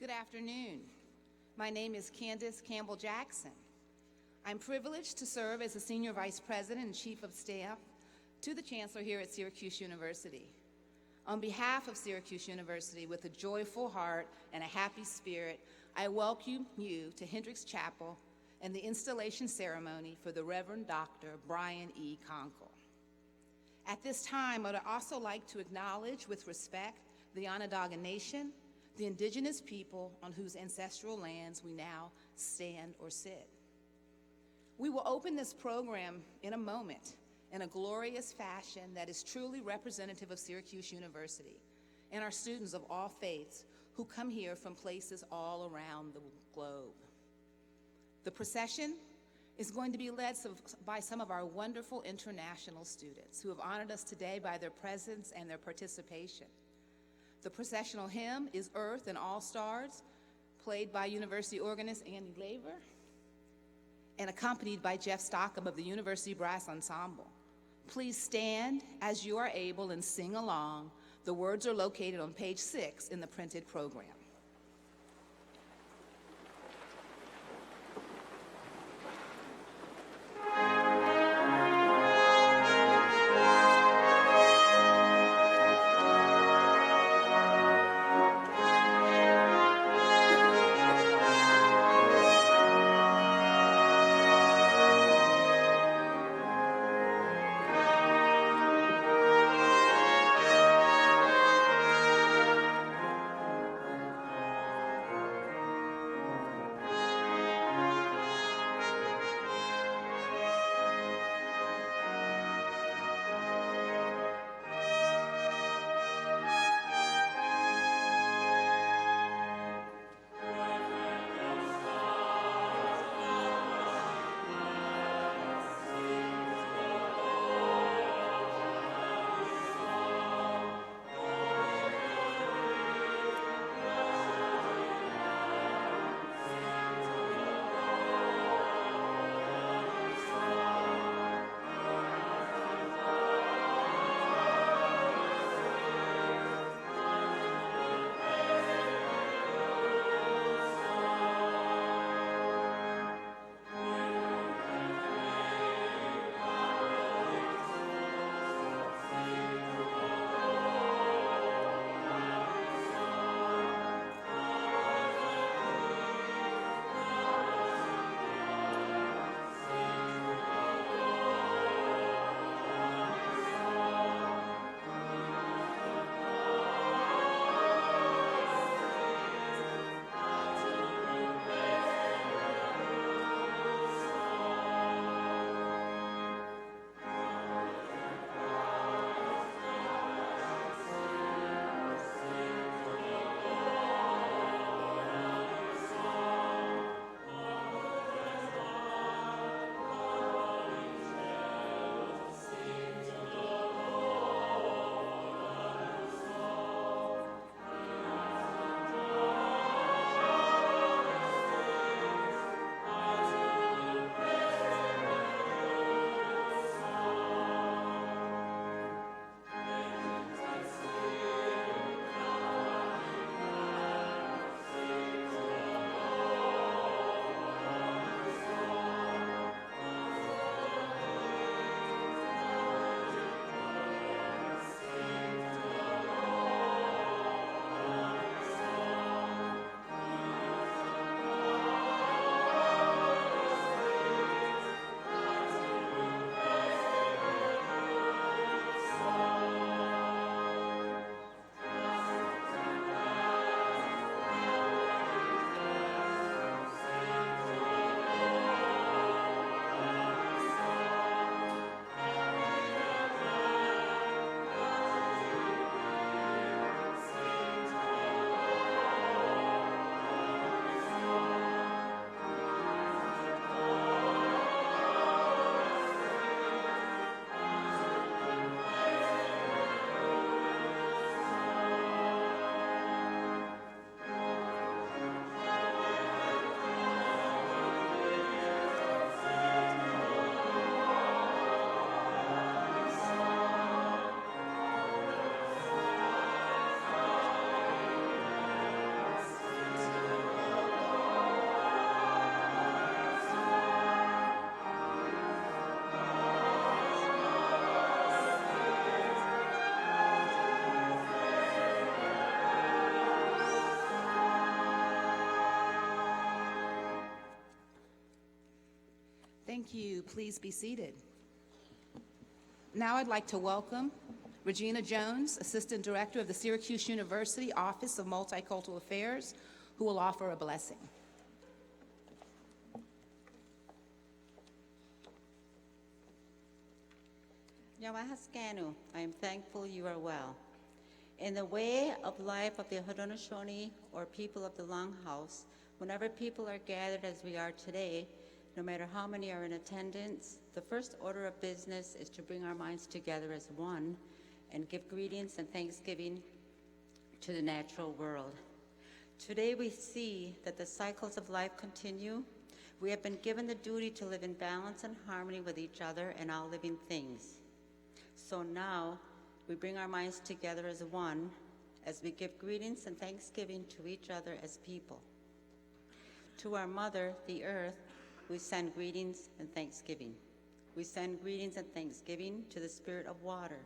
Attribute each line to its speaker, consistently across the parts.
Speaker 1: Good afternoon. My name is Candace Campbell Jackson. I'm privileged to serve as the Senior Vice President and Chief of Staff to the Chancellor here at Syracuse University. On behalf of Syracuse University, with a joyful heart and a happy spirit, I welcome you to Hendricks Chapel and the installation ceremony for the Reverend Dr. Brian E. Konkol. At this time, I would also like to acknowledge with respect the Onondaga Nation, the indigenous people on whose ancestral lands we now stand or sit. We will open this program in a moment in a glorious fashion that is truly representative of Syracuse University and our students of all faiths who come here from places all around the globe. The procession is going to be led by some of our wonderful international students who have honored us today by their presence and their participation. The processional hymn is Earth and All Stars, played by University organist Andy Laver, and accompanied by Jeff Stockham of the University Brass Ensemble. Please stand as you are able and sing along. The words are located on page 6 in the printed program. Thank you. Please be seated. Now I'd like to welcome Regina Jones, Assistant Director of the Syracuse University Office of Multicultural Affairs, who will offer a blessing.
Speaker 2: Yamahaskanu, I am thankful you are well. In the way of life of the Haudenosaunee, or people of the Longhouse, whenever people are gathered as we are today, no matter how many are in attendance, the first order of business is to bring our minds together as one and give greetings and thanksgiving to the natural world. Today we see that the cycles of life continue. We have been given the duty to live in balance and harmony with each other and all living things. So now we bring our minds together as one as we give greetings and thanksgiving to each other as people. To our mother, the earth, we send greetings and thanksgiving. We send greetings and thanksgiving to the spirit of water.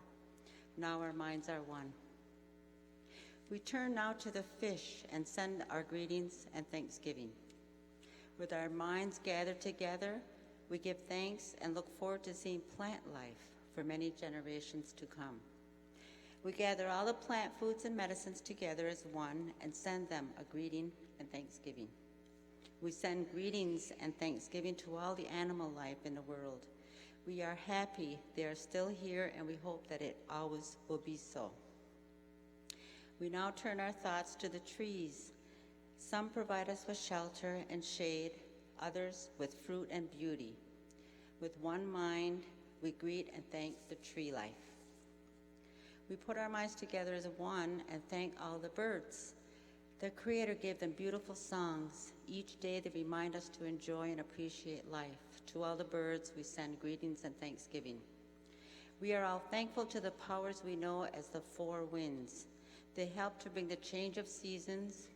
Speaker 2: Now our minds are one. We turn now to the fish and send our greetings and thanksgiving. With our minds gathered together, we give thanks and look forward to seeing plant life for many generations to come. We gather all the plant foods and medicines together as one and send them a greeting and thanksgiving. We send greetings and thanksgiving to all the animal life in the world. We are happy they are still here, and we hope that it always will be so. We now turn our thoughts to the trees. Some provide us with shelter and shade, others with fruit and beauty. With one mind, we greet and thank the tree life. We put our minds together as one and thank all the birds. Their Creator gave them beautiful songs. Each day they remind us to enjoy and appreciate life. To all the birds, we send greetings and thanksgiving. We are all thankful to the powers we know as the four winds. They help to bring the change of seasons.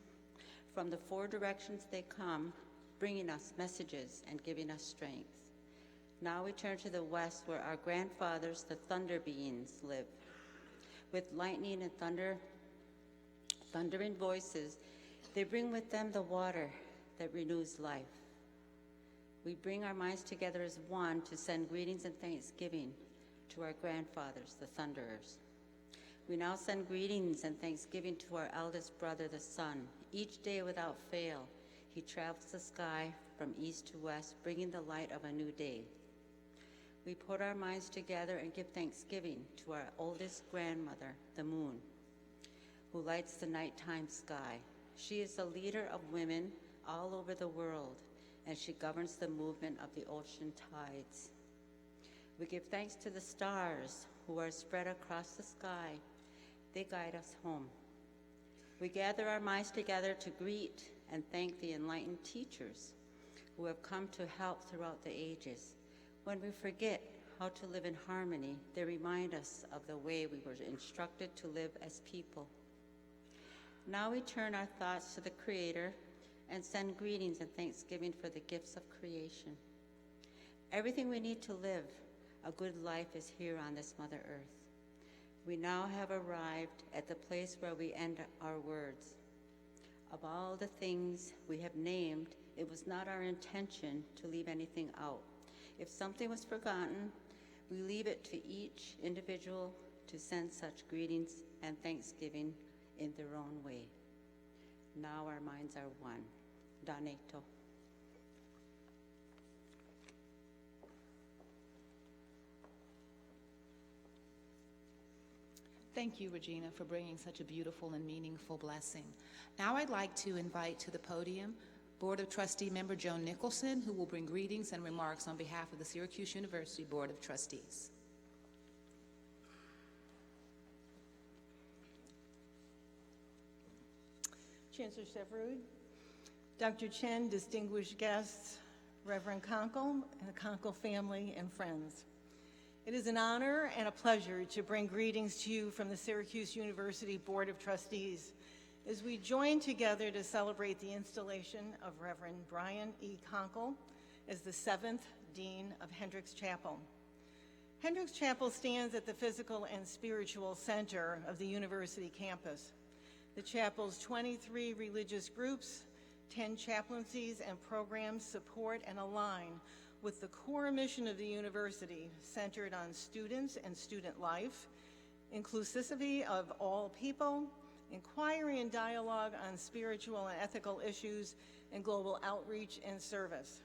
Speaker 2: From the four directions they come, bringing us messages and giving us strength. Now we turn to the west, where our grandfathers, the thunder beings, live. With lightning and thundering voices, they bring with them the water that renews life. We bring our minds together as one to send greetings and thanksgiving to our grandfathers, the thunderers. We now send greetings and thanksgiving to our eldest brother, the sun. Each day without fail, he travels the sky from east to west, bringing the light of a new day. We put our minds together and give thanksgiving to our oldest grandmother, the moon, who lights the nighttime sky. She is the leader of women all over the world, and she governs the movement of the ocean tides. We give thanks to the stars who are spread across the sky. They guide us home. We gather our minds together to greet and thank the enlightened teachers who have come to help throughout the ages. When we forget how to live in harmony, they remind us of the way we were instructed to live as people. Now we turn our thoughts to the Creator and send greetings and thanksgiving for the gifts of creation. Everything we need to live a good life is here on this Mother Earth. We now have arrived at the place where we end our words. Of all the things we have named, it was not our intention to leave anything out. If something was forgotten, we leave it to each individual to send such greetings and thanksgiving in their own way. Now our minds are one. Daneto.
Speaker 1: Thank you, Regina, for bringing such a beautiful and meaningful blessing. Now I'd like to invite to the podium Board of Trustee member Joan Nicholson, who will bring greetings and remarks on behalf of the Syracuse University Board of Trustees.
Speaker 3: Chancellor Severud, Dr. Chen, distinguished guests, Reverend Konkol, and the Konkol family and friends. It is an honor and a pleasure to bring greetings to you from the Syracuse University Board of Trustees as we join together to celebrate the installation of Reverend Brian E. Konkol as the 7th Dean of Hendricks Chapel. Hendricks Chapel stands at the physical and spiritual center of the university campus. The chapel's 23 religious groups, 10 chaplaincies and programs support and align with the core mission of the university centered on students and student life, inclusivity of all people, inquiry and dialogue on spiritual and ethical issues, and global outreach and service.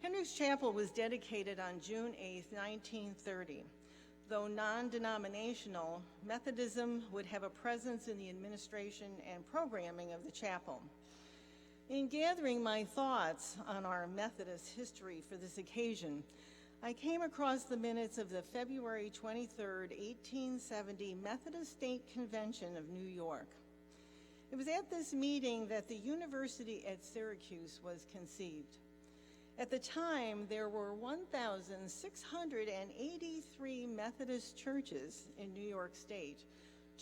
Speaker 3: Hendricks Chapel was dedicated on June 8, 1930. Though non-denominational, Methodism would have a presence in the administration and programming of the chapel. In gathering my thoughts on our Methodist history for this occasion, I came across the minutes of the February 23, 1870 Methodist State Convention of New York. It was at this meeting that the University at Syracuse was conceived. At the time, there were 1,683 Methodist churches in New York State,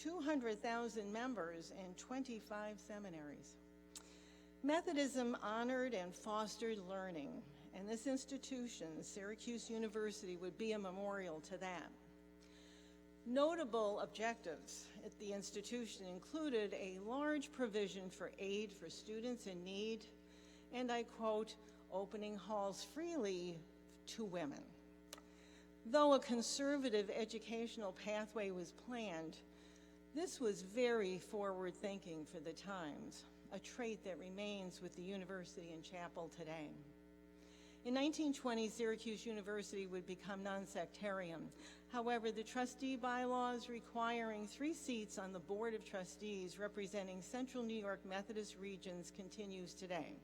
Speaker 3: 200,000 members, and 25 seminaries. Methodism honored and fostered learning, and this institution, Syracuse University, would be a memorial to that. Notable objectives at the institution included a large provision for aid for students in need, and I quote, opening halls freely to women. Though a conservative educational pathway was planned, this was very forward-thinking for the times, a trait that remains with the university and chapel today. In 1920, Syracuse University would become non-sectarian. However, the trustee bylaws requiring 3 seats on the Board of Trustees representing Central New York Methodist regions continues today.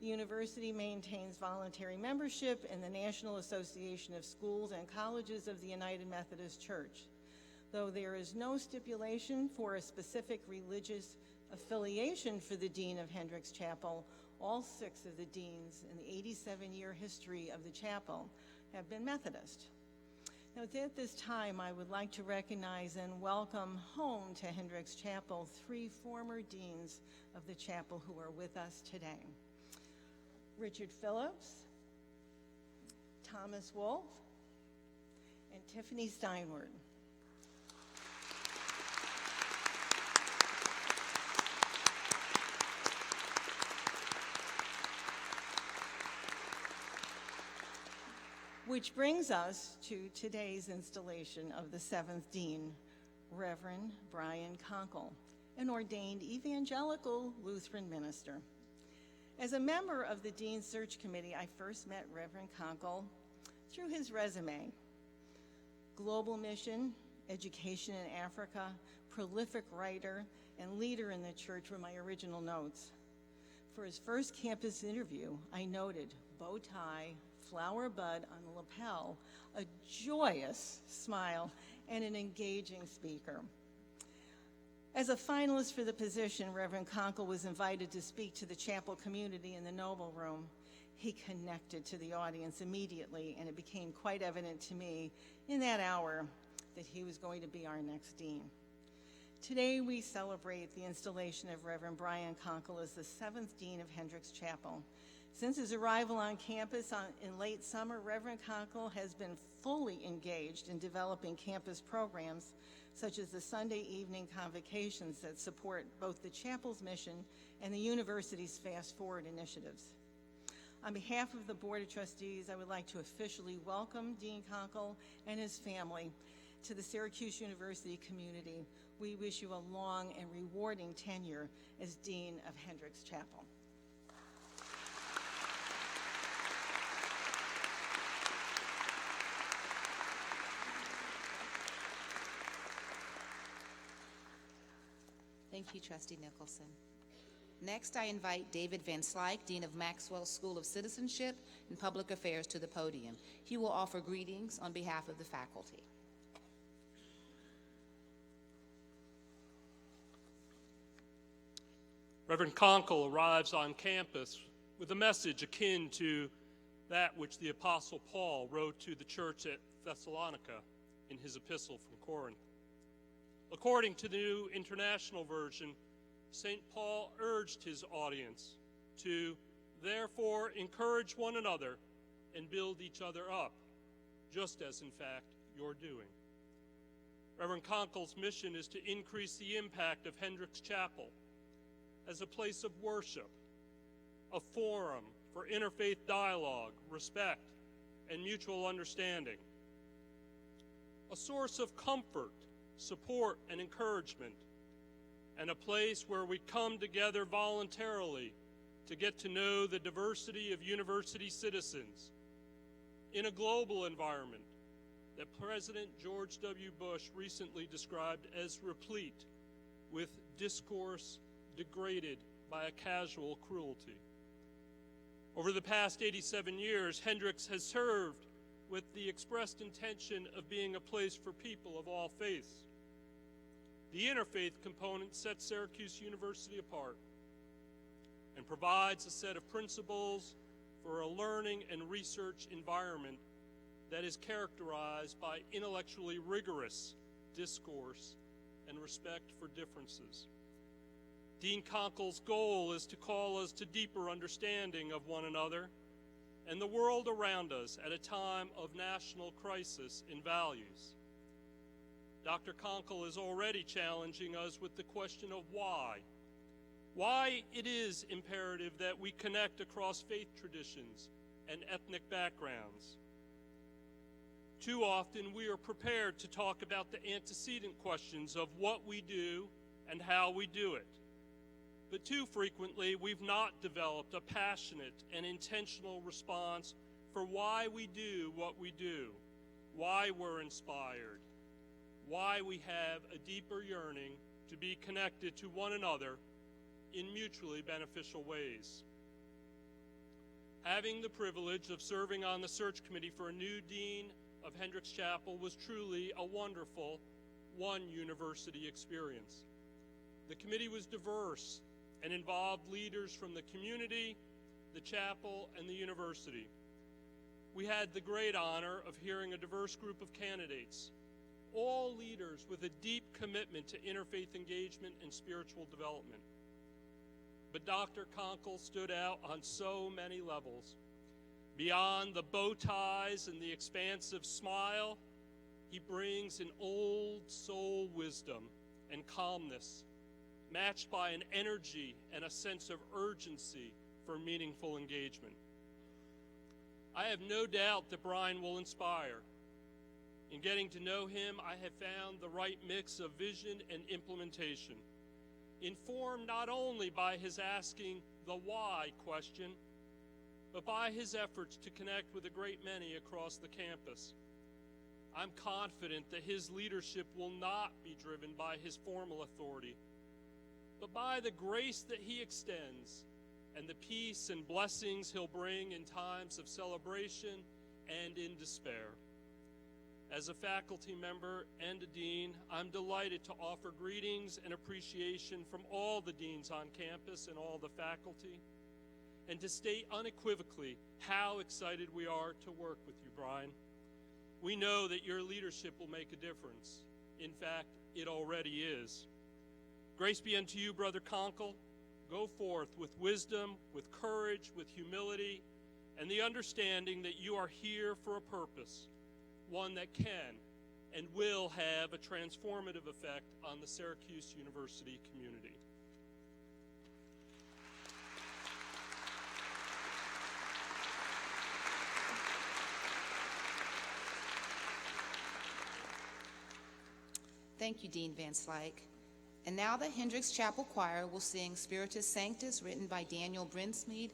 Speaker 3: The university maintains voluntary membership in the National Association of Schools and Colleges of the United Methodist Church. Though there is no stipulation for a specific religious affiliation for the Dean of Hendricks Chapel, all 6 of the deans in the 87-year history of the chapel have been Methodist. Now, at this time, I would like to recognize and welcome home to Hendricks Chapel 3 former deans of the chapel who are with us today. Richard Phillips, Thomas Wolf, and Tiffany Steinward. Which brings us to today's installation of the 7th Dean, Reverend Brian Konkol, an ordained evangelical Lutheran minister. As a member of the Dean's Search Committee, I first met Reverend Konkol through his resume. Global mission, education in Africa, prolific writer, and leader in the church were my original notes. For his first campus interview, I noted bow tie, flower bud on the lapel, a joyous smile, and an engaging speaker. As a finalist for the position, Reverend Konkol was invited to speak to the chapel community in the Noble Room. He connected to the audience immediately, and it became quite evident to me in that hour that he was going to be our next dean. Today, we celebrate the installation of Reverend Brian Konkol as the 7th Dean of Hendricks Chapel. Since his arrival on campus in late summer, Reverend Konkol has been fully engaged in developing campus programs such as the Sunday evening convocations that support both the chapel's mission and the university's Fast Forward initiatives. On behalf of the Board of Trustees, I would like to officially welcome Dean Konkol and his family to the Syracuse University community. We wish you a long and rewarding tenure as Dean of Hendricks Chapel.
Speaker 1: Thank you, Trustee Nicholson. Next, I invite David Van Slyke, Dean of Maxwell School of Citizenship and Public Affairs, to the podium. He will offer greetings on behalf of the faculty.
Speaker 4: Reverend Konkol arrives on campus with a message akin to that which the Apostle Paul wrote to the church at Thessalonica in his epistle from Corinth. According to the New International Version, St. Paul urged his audience to therefore encourage one another and build each other up, just as in fact you're doing. Reverend Konkol's mission is to increase the impact of Hendricks Chapel as a place of worship, a forum for interfaith dialogue, respect, and mutual understanding. A source of comfort, support, and encouragement, and a place where we come together voluntarily to get to know the diversity of university citizens in a global environment that President George W. Bush recently described as replete with discourse degraded by a casual cruelty. Over the past 87 years, Hendricks has served with the expressed intention of being a place for people of all faiths. The interfaith component sets Syracuse University apart and provides a set of principles for a learning and research environment that is characterized by intellectually rigorous discourse and respect for differences. Dean Konkol's goal is to call us to deeper understanding of one another and the world around us at a time of national crisis in values. Dr. Konkol is already challenging us with the question of why. Why it is imperative that we connect across faith traditions and ethnic backgrounds. Too often we are prepared to talk about the antecedent questions of what we do and how we do it. But too frequently we've not developed a passionate and intentional response for why we do what we do, why we're inspired, why we have a deeper yearning to be connected to one another in mutually beneficial ways. Having the privilege of serving on the search committee for a new dean of Hendricks Chapel was truly a wonderful one university experience. The committee was diverse and involved leaders from the community, the chapel, and the university. We had the great honor of hearing a diverse group of candidates, all leaders with a deep commitment to interfaith engagement and spiritual development. But Dr. Konkol stood out on so many levels. Beyond the bow ties and the expansive smile, he brings an old soul wisdom and calmness, matched by an energy and a sense of urgency for meaningful engagement. I have no doubt that Brian will inspire. In getting to know him, I have found the right mix of vision and implementation, informed not only by his asking the why question, but by his efforts to connect with a great many across the campus. I'm confident that his leadership will not be driven by his formal authority, but by the grace that he extends and the peace and blessings he'll bring in times of celebration and in despair. As a faculty member and a dean, I'm delighted to offer greetings and appreciation from all the deans on campus and all the faculty, and to state unequivocally how excited we are to work with you, Brian. We know that your leadership will make a difference. In fact, it already is. Grace be unto you, Brother Konkol. Go forth with wisdom, with courage, with humility, and the understanding that you are here for a purpose, one that can and will have a transformative effect on the Syracuse University community.
Speaker 1: Thank you, Dean Van Slyke. And now the Hendricks Chapel Choir will sing Spiritus Sanctus, written by Daniel Brinsmead.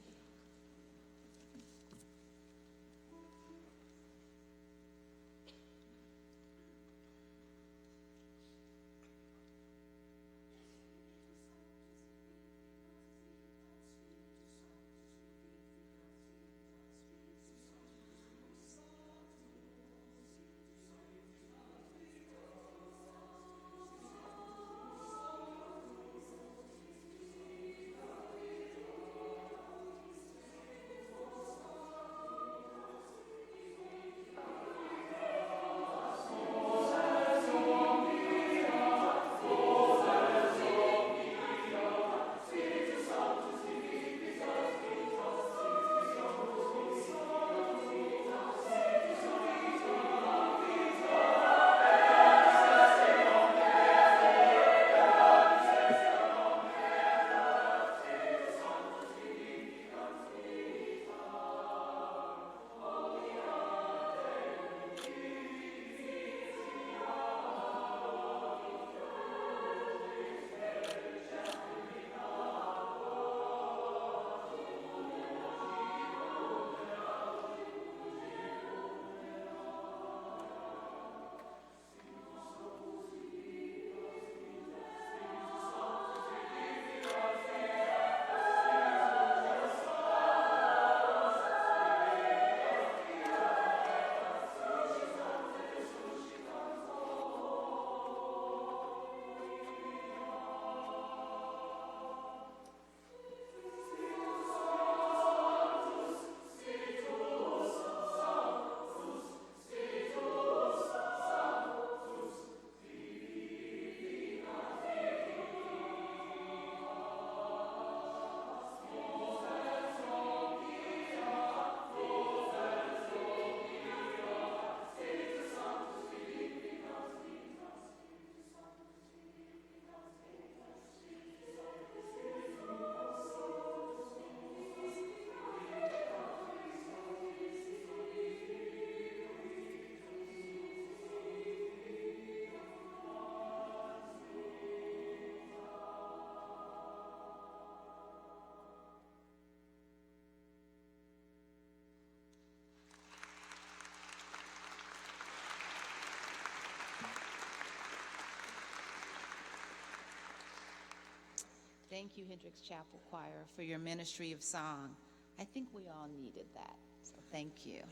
Speaker 1: Thank you, Hendricks Chapel Choir, for your ministry of song. I think we all needed that, so thank you.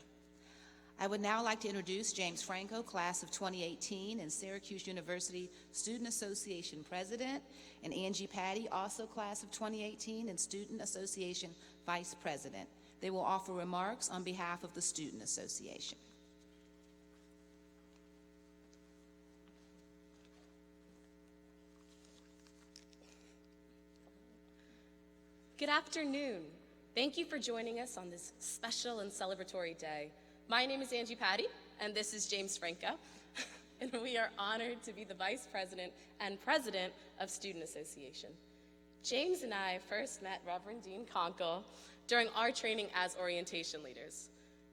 Speaker 1: I would now like to introduce James Franco, class of 2018, and Syracuse University Student Association President, and Angie Patty, also class of 2018 and Student Association Vice President. They will offer remarks on behalf of the Student Association.
Speaker 5: Good afternoon. Thank you for joining us on this special and celebratory day. My name is Angie Patty, and this is James Franco, and we are honored to be the Vice President and President of Student Association. James and I first met Reverend Dean Konkol during our training as orientation leaders.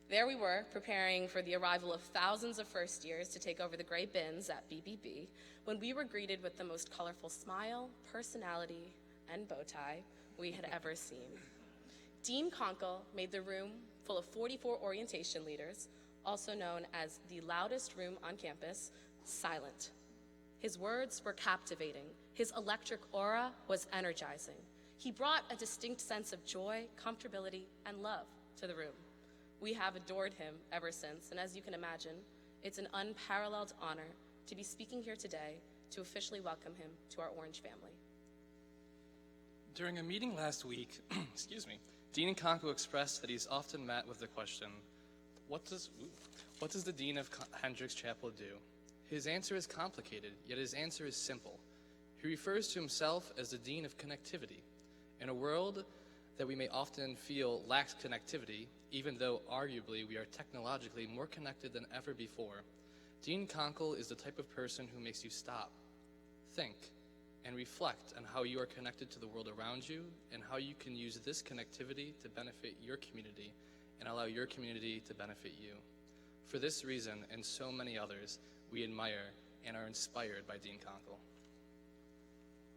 Speaker 5: There we were, preparing for the arrival of thousands of first years to take over the gray bins at BBB, when we were greeted with the most colorful smile, personality, and bow tie we had ever seen. Dean Konkol made the room full of 44 orientation leaders, also known as the loudest room on campus, silent. His words were captivating. His electric aura was energizing. He brought a distinct sense of joy, comfortability, and love to the room. We have adored him ever since, and as you can imagine, it's an unparalleled honor to be speaking here today to officially welcome him to our Orange family.
Speaker 6: During a meeting last week, Dean Konkol expressed that he's often met with the question, what does the Dean of Hendricks Chapel do? His answer is complicated, yet his answer is simple. He refers to himself as the Dean of Connectivity. In a world that we may often feel lacks connectivity, even though arguably we are technologically more connected than ever before, Dean Konkol is the type of person who makes you stop, think, and reflect on how you are connected to the world around you and how you can use this connectivity to benefit your community and allow your community to benefit you. For this reason and so many others, we admire and are inspired by Dean Konkol.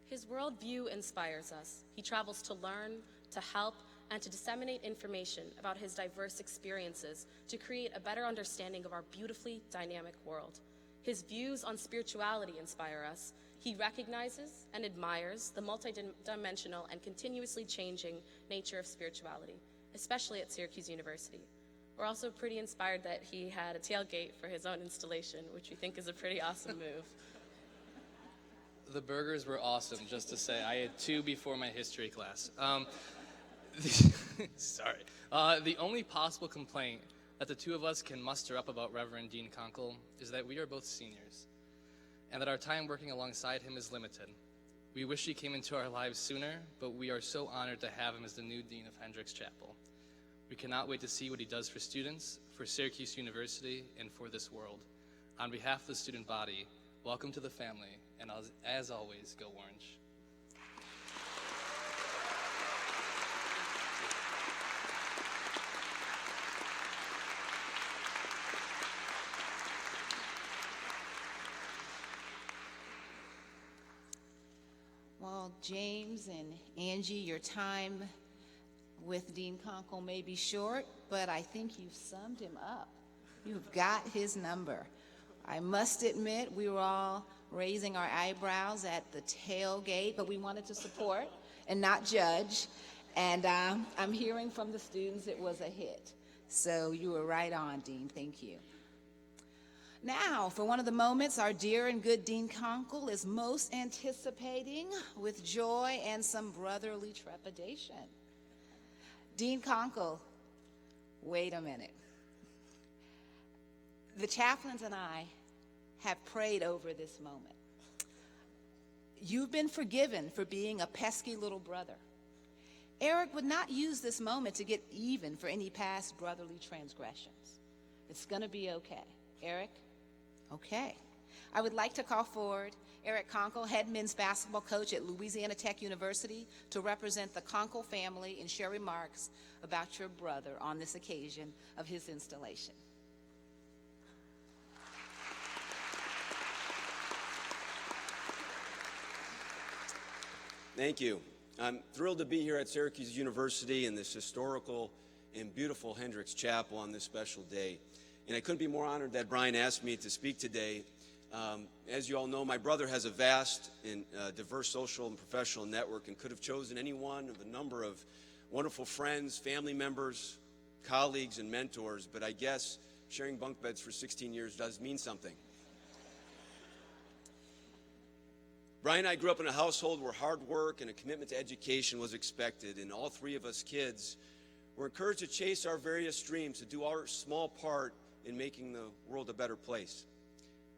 Speaker 5: His worldview inspires us. He travels to learn, to help, and to disseminate information about his diverse experiences to create a better understanding of our beautifully dynamic world. His views on spirituality inspire us. He recognizes and admires the multidimensional and continuously changing nature of spirituality, especially at Syracuse University. We're also pretty inspired that he had a tailgate for his own installation, which we think is a pretty awesome move.
Speaker 6: The burgers were awesome, just to say. I had 2 before my history class. The only possible complaint that the 2 of us can muster up about Reverend Dean Konkol is that we are both seniors, and that our time working alongside him is limited. We wish he came into our lives sooner, but we are so honored to have him as the new Dean of Hendricks Chapel. We cannot wait to see what he does for students, for Syracuse University, and for this world. On behalf of the student body, welcome to the family, and as always, go Orange.
Speaker 1: Well, James and Angie, your time with Dean Konkol may be short, but I think you've summed him up. You've got his number. I must admit, we were all raising our eyebrows at the tailgate, but we wanted to support and not judge. And I'm hearing from the students it was a hit. So you were right on, Dean. Thank you. Now, for one of the moments our dear and good Dean Konkol is most anticipating with joy and some brotherly trepidation. Dean Konkol, wait a minute. The chaplains and I have prayed over this moment. You've been forgiven for being a pesky little brother. Eric would not use this moment to get even for any past brotherly transgressions. It's going to be okay. Eric? Okay. I would like to call forward Eric Konkol, head men's basketball coach at Louisiana Tech University, to represent the Konkol family and share remarks about your brother on this occasion of his installation.
Speaker 7: Thank you. I'm thrilled to be here at Syracuse University in this historical and beautiful Hendricks Chapel on this special day. And I couldn't be more honored that Brian asked me to speak today As you all know, my brother has a vast and diverse social and professional network and could have chosen any one of a number of wonderful friends, family members, colleagues, and mentors, but I guess sharing bunk beds for 16 years does mean something. Brian and I grew up in a household where hard work and a commitment to education was expected, and all three of us kids were encouraged to chase our various dreams, to do our small part in making the world a better place.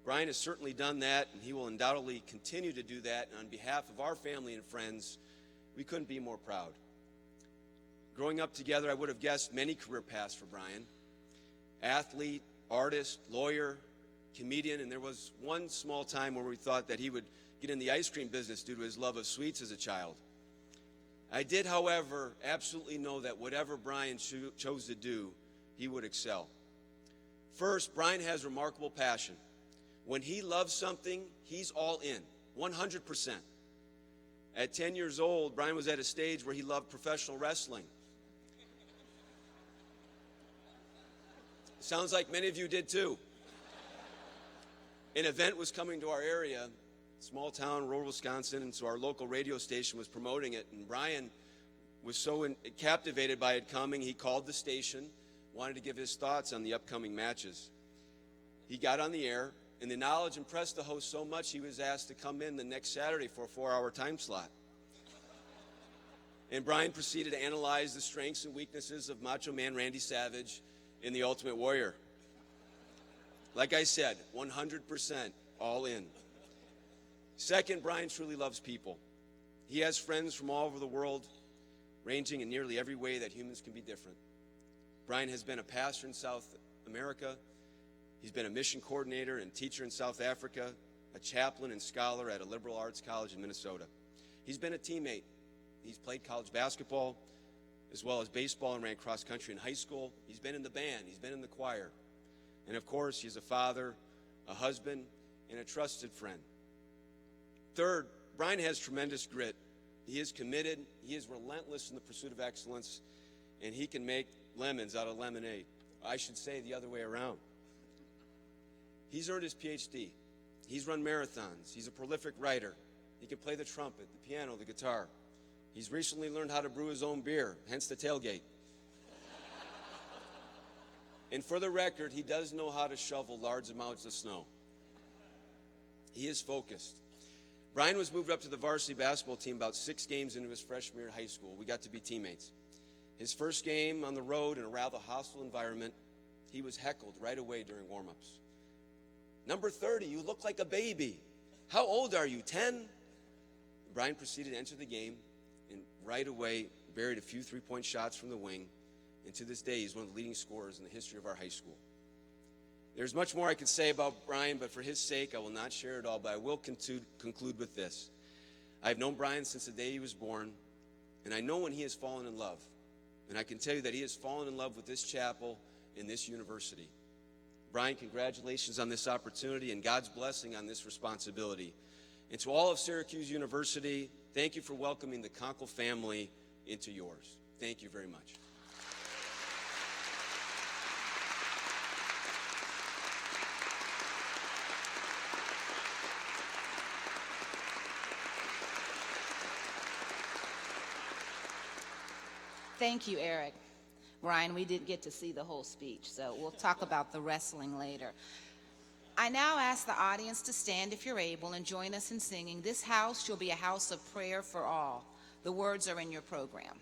Speaker 7: Brian has certainly done that, and he will undoubtedly continue to do that, and on behalf of our family and friends, we couldn't be more proud. Growing up together, I would have guessed many career paths for Brian. Athlete, artist, lawyer, comedian, and there was one small time where we thought that he would get in the ice cream business due to his love of sweets as a child. I did, however, absolutely know that whatever Brian chose to do, he would excel. First, Brian has remarkable passion. When he loves something, he's all in, 100%. At 10 years old, Brian was at a stage where he loved professional wrestling. Sounds like many of you did too. An event was coming to our area, small town, rural Wisconsin, and so our local radio station was promoting it, and Brian was so captivated by it coming, he called the station, wanted to give his thoughts on the upcoming matches. He got on the air, and the knowledge impressed the host so much he was asked to come in the next Saturday for a 4-hour time slot. And Brian proceeded to analyze the strengths and weaknesses of Macho Man Randy Savage in The Ultimate Warrior. Like I said, 100% all in. Second, Brian truly loves people. He has friends from all over the world, ranging in nearly every way that humans can be different. Brian has been a pastor in South America. He's been a mission coordinator and teacher in South Africa, a chaplain and scholar at a liberal arts college in Minnesota. He's been a teammate. He's played college basketball as well as baseball and ran cross country in high school. He's been in the band. He's been in the choir. And of course, he's a father, a husband, and a trusted friend. Third, Brian has tremendous grit. He is committed. He is relentless in the pursuit of excellence, and he can make lemons out of lemonade. I should say the other way around. He's earned his Ph.D. He's run marathons. He's a prolific writer. He can play the trumpet, the piano, the guitar. He's recently learned how to brew his own beer, hence the tailgate. And for the record, he does know how to shovel large amounts of snow. He is focused. Brian was moved up to the varsity basketball team about 6 games into his freshman year of high school. We got to be teammates. His first game on the road in a rather hostile environment, he was heckled right away during warm-ups. "Number 30, you look like a baby. How old are you, 10? Brian proceeded to enter the game and right away buried a few three-point shots from the wing. And to this day, he's one of the leading scorers in the history of our high school. There's much more I could say about Brian, but for his sake, I will not share it all. But I will conclude with this. I've known Brian since the day he was born, and I know when he has fallen in love. And I can tell you that he has fallen in love with this chapel and this university. Brian, congratulations on this opportunity and God's blessing on this responsibility. And to all of Syracuse University, thank you for welcoming the Konkol family into yours. Thank you very much.
Speaker 1: Thank you, Eric. Ryan, we didn't get to see the whole speech, so we'll talk about the wrestling later. I now ask the audience to stand if you're able and join us in singing, "This House Shall Be a House of Prayer for All." The words are in your program.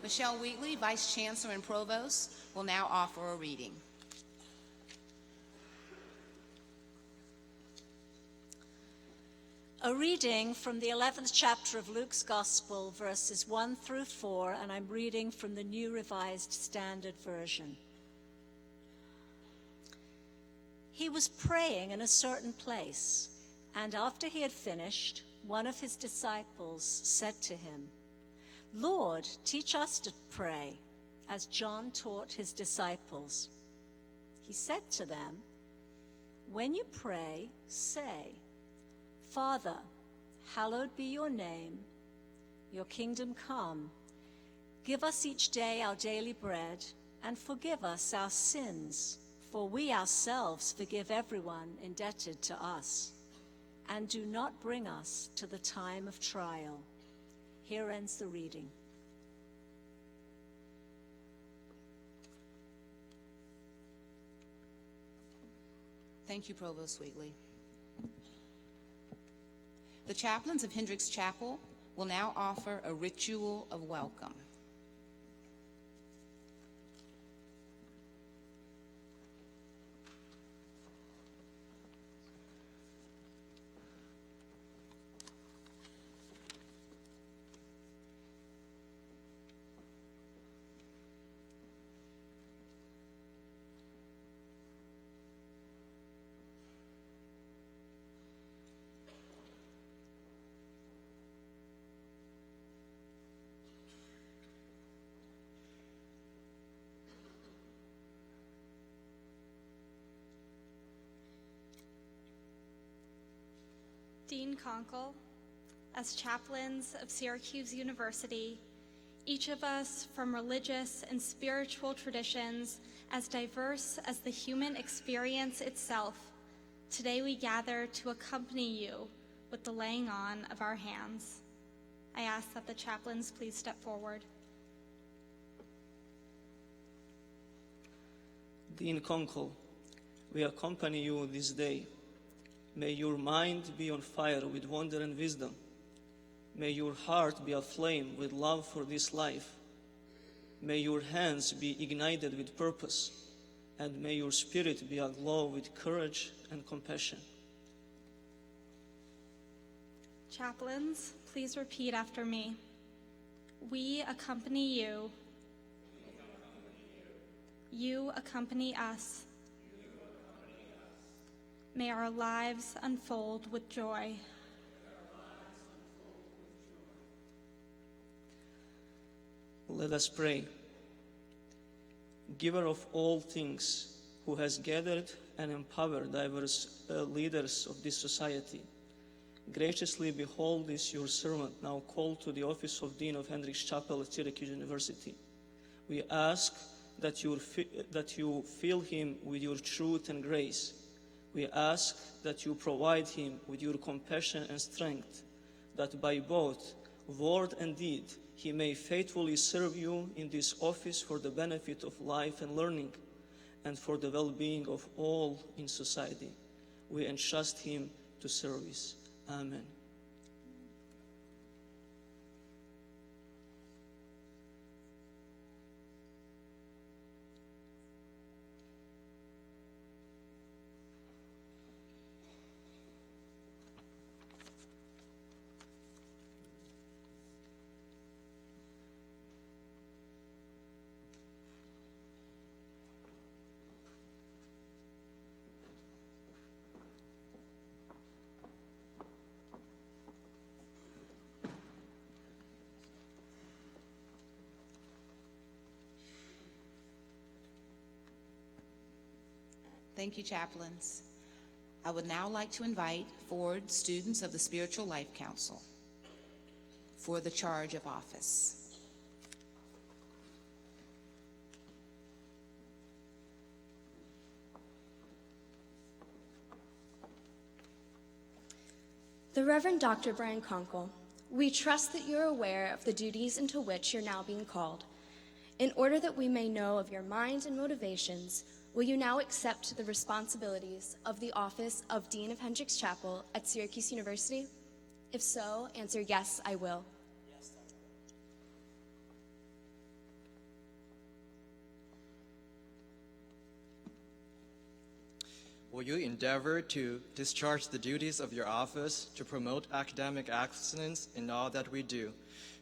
Speaker 1: Michelle Wheatley, Vice Chancellor and Provost, will now offer a reading.
Speaker 8: A reading from the 11th chapter of Luke's Gospel, verses 1 through 4, and I'm reading from the New Revised Standard Version. He was praying in a certain place, and after he had finished, one of his disciples said to him, "Lord, teach us to pray, as John taught his disciples." He said to them, "When you pray, say, 'Father, hallowed be your name, your kingdom come. Give us each day our daily bread, and forgive us our sins, for we ourselves forgive everyone indebted to us. And do not bring us to the time of trial.'" Here ends the reading.
Speaker 1: Thank you, Provost Wheatley. The chaplains of Hendricks Chapel will now offer a ritual of welcome.
Speaker 9: Dean Konkol, as chaplains of Syracuse University, each of us from religious and spiritual traditions as diverse as the human experience itself, today we gather to accompany you with the laying on of our hands. I ask that the chaplains please step forward.
Speaker 10: Dean Konkol, we accompany you this day. May your mind be on fire with wonder and wisdom. May your heart be aflame with love for this life. May your hands be ignited with purpose, and may your spirit be aglow with courage and compassion.
Speaker 9: Chaplains, please repeat after me. We accompany you. You accompany us. May our lives unfold with joy.
Speaker 10: Let us pray. Giver of all things, who has gathered and empowered diverse leaders of this society, graciously behold this your servant, now called to the office of Dean of Hendricks Chapel at Syracuse University. We ask that you fill him with your truth and grace. We ask that you provide him with your compassion and strength, that by both word and deed he may faithfully serve you in this office for the benefit of life and learning, and for the well-being of all in society. We entrust him to service. Amen.
Speaker 1: Thank you, chaplains. I would now like to invite forward students of the Spiritual Life Council for the charge of office.
Speaker 11: The Reverend Dr. Brian Konkol, we trust that you're aware of the duties into which you're now being called. In order that we may know of your mind and motivations, will you now accept the responsibilities of the office of Dean of Hendricks Chapel at Syracuse University? If so, answer yes, I will.
Speaker 10: Yes,
Speaker 12: will you endeavor to discharge the duties of your office to promote academic excellence in all that we do,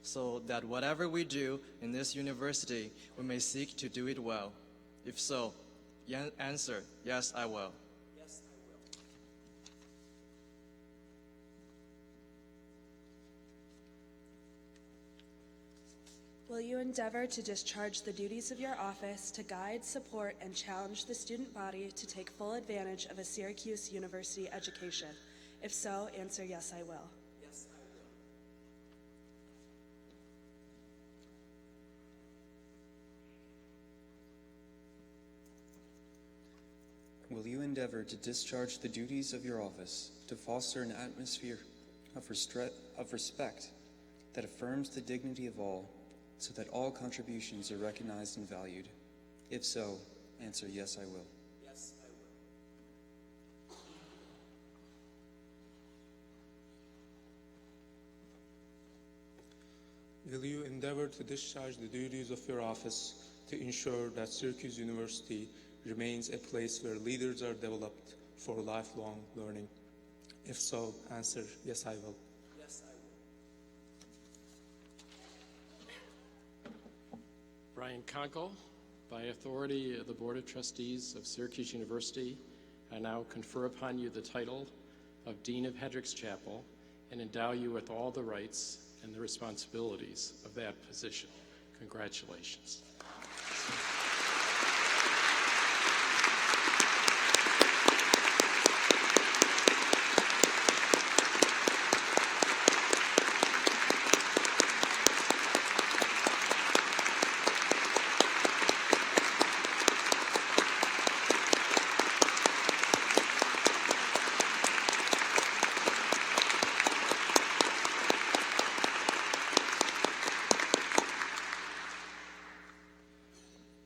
Speaker 12: so that whatever we do in this university, we may seek to do it well? If so, answer, yes, I will.
Speaker 13: Yes, I will.
Speaker 11: Will you endeavor to discharge the duties of your office to guide, support, and challenge the student body to take full advantage of a Syracuse University education? If so, answer, yes, I will.
Speaker 13: Yes, I will.
Speaker 14: Will you endeavor to discharge the duties of your office to foster an atmosphere of respect that affirms the dignity of all, so that all contributions are recognized and valued? If so, answer, yes, I will.
Speaker 13: Yes, I will.
Speaker 15: Will you endeavor to discharge the duties of your office to ensure that Syracuse University remains a place where leaders are developed for lifelong learning? If so, answer, yes, I will.
Speaker 13: Yes, I will.
Speaker 16: Brian Konkol, by authority of the Board of Trustees of Syracuse University, I now confer upon you the title of Dean of Hendricks Chapel and endow you with all the rights and the responsibilities of that position. Congratulations.